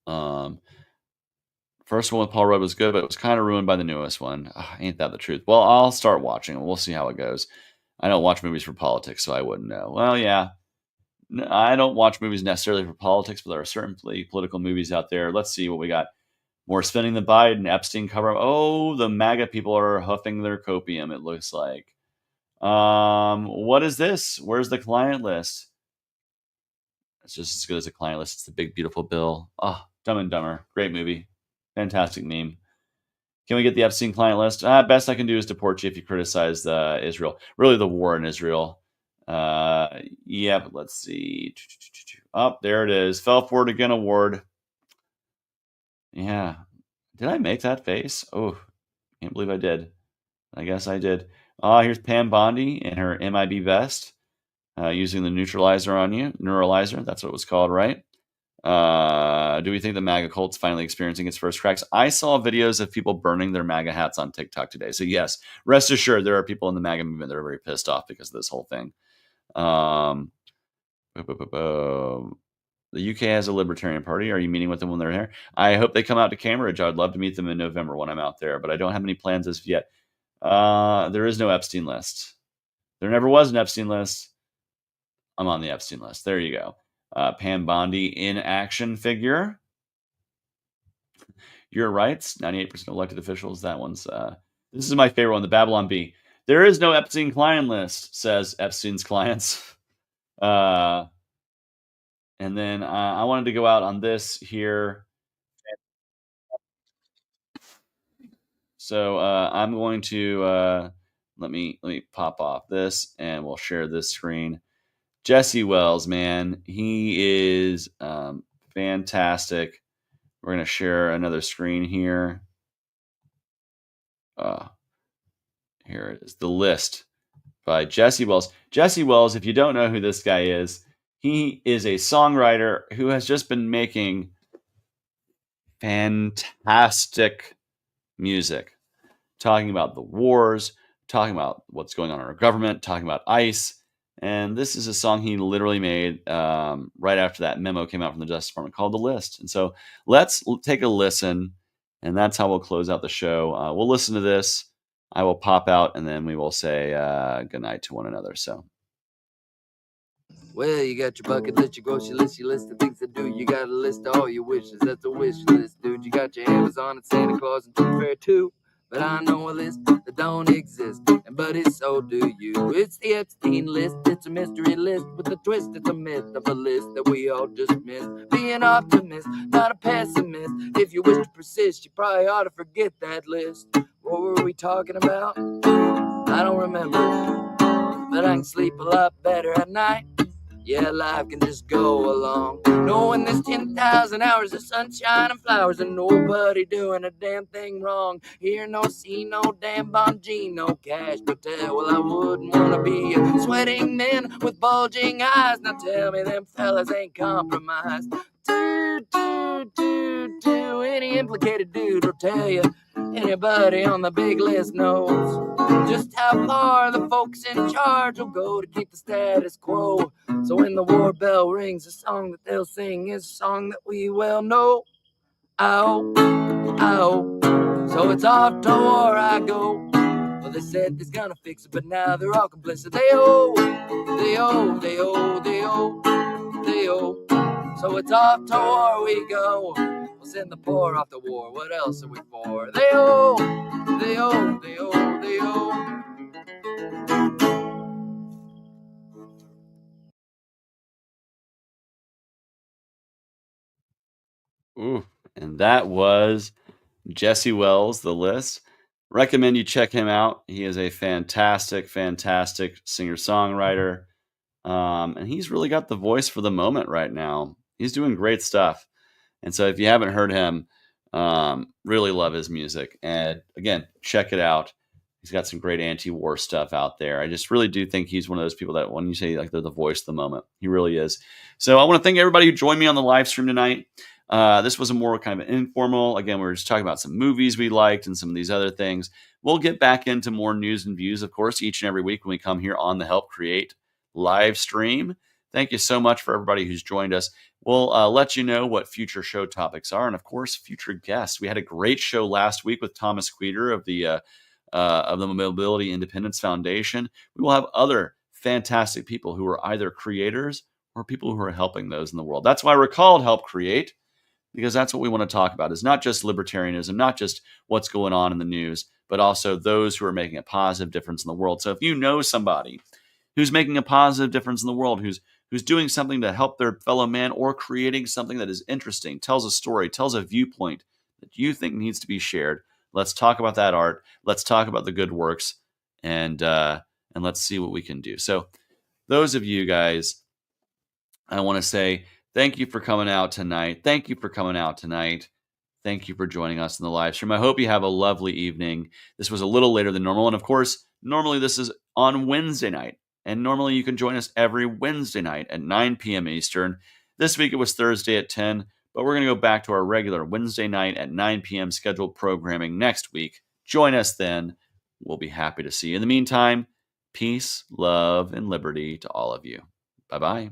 First one with Paul Rudd was good, but it was kind of ruined by the newest one. Ain't that the truth? Well, I'll start watching it. We'll see how it goes. I don't watch movies for politics, so I wouldn't know. Well, yeah. I don't watch movies necessarily for politics, but there are certainly political movies out there. Let's see what we got. More spending the Biden, Epstein cover up. Oh, the MAGA people are huffing their copium, it looks like. What is this? Where's the client list? It's just as good as a client list. It's the big, beautiful bill. Oh, Dumb and Dumber. Great movie. Fantastic meme. Can we get the Epstein client list? Best I can do is deport you if you criticize Israel. Really, the war in Israel. Yeah, but let's see. Oh, there it is. Fell for it again award. Yeah. Did I make that face? Oh, can't believe I did. I guess I did. Here's Pam Bondi in her MIB vest, using the neutralizer on you. Neuralizer, that's what it was called, right? Do we think the MAGA cult's finally experiencing its first cracks? I saw videos of people burning their MAGA hats on TikTok today. So yes, rest assured, there are people in the MAGA movement that are very pissed off because of this whole thing. The UK has a libertarian party. Are you meeting with them when they're here? I hope they come out to Cambridge. I'd love to meet them in November when I'm out there, but I don't have any plans as of yet. There is no Epstein list. There never was an Epstein list. I'm on the Epstein list. There you go. Pam Bondi in action figure. Your rights, 98% elected officials. That one's, this is my favorite one, the Babylon Bee. There is no Epstein client list, says Epstein's clients. And then I wanted to go out on this here. So I'm going to let me pop off this, and we'll share this screen. Jesse Wells, man, he is fantastic. We're going to share another screen here. Uh, Here it is, the list by Jesse Wells. Jesse Wells, if you don't know who this guy is, he is a songwriter who has just been making fantastic music, talking about the wars, talking about what's going on in our government, talking about ICE. And this is a song he literally made right after that memo came out from the Justice Department called The List. And so let's take a listen, and that's how we'll close out the show. We'll listen to this. I will pop out, and then we will say goodnight to one another. So. Well, you got your bucket list, your grocery list, your list of things to do. You got a list of all your wishes. That's a wish list, dude. You got your Amazon and Santa Claus and Tooth Fairy too. But I know a list that don't exist, and buddy, so do you. It's the Epstein list. It's a mystery list with a twist. It's a myth of a list that we all just missed. Be an optimist, not a pessimist. If you wish to persist, you probably ought to forget that list. What were we talking about? I don't remember, but I can sleep a lot better at night. Yeah, life can just go along, knowing there's 10,000 hours of sunshine and flowers and nobody doing a damn thing wrong. Hear no, see no damn Bongino cash patel. Well, I wouldn't want to be a sweating man with bulging eyes. Now tell me them fellas ain't compromised. Any implicated dude will tell you anybody on the big list knows just how far the folks in charge will go to keep the status quo. So when the war bell rings, the song that they'll sing is a song that we well know. Ow, ow. So it's off to war I go. Well, they said they's gonna fix it, but now they're all complicit. They owe, they owe, they owe, they owe, they owe. So it's off to war we go. We'll send the poor off to war. What else are we for? They owe, they owe, they owe, they owe. Ooh, and that was Jesse Wells, The List. Recommend you check him out. He is a fantastic, fantastic singer-songwriter. And he's really got the voice for the moment right now. He's doing great stuff. And so if you haven't heard him, really love his music. And again, check it out. He's got some great anti-war stuff out there. I just really do think he's one of those people that when you say like they're the voice of the moment, he really is. So I want to thank everybody who joined me on the live stream tonight. This was a more kind of informal. Again, we were just talking about some movies we liked and some of these other things. We'll get back into more news and views, of course, each and every week when we come here on the Help Create live stream. Thank you so much for everybody who's joined us. We'll let you know what future show topics are, and of course, future guests. We had a great show last week with Thomas Queter of the Mobility Independence Foundation. We will have other fantastic people who are either creators or people who are helping those in the world. That's why we're called Help Create, because that's what we want to talk about. Is not just libertarianism, not just what's going on in the news, but also those who are making a positive difference in the world. So if you know somebody who's making a positive difference in the world, who's doing something to help their fellow man or creating something that is interesting, tells a story, tells a viewpoint that you think needs to be shared, let's talk about that art. Let's talk about the good works, and let's see what we can do. So those of you guys, I want to say thank you for coming out tonight. Thank you for coming out tonight. Thank you for joining us in the live stream. I hope you have a lovely evening. This was a little later than normal. And of course, normally this is on Wednesday night. And normally you can join us every Wednesday night at 9 p.m. Eastern. This week it was Thursday at 10, but we're going to go back to our regular Wednesday night at 9 p.m. scheduled programming next week. Join us then. We'll be happy to see you. In the meantime, peace, love, and liberty to all of you. Bye-bye.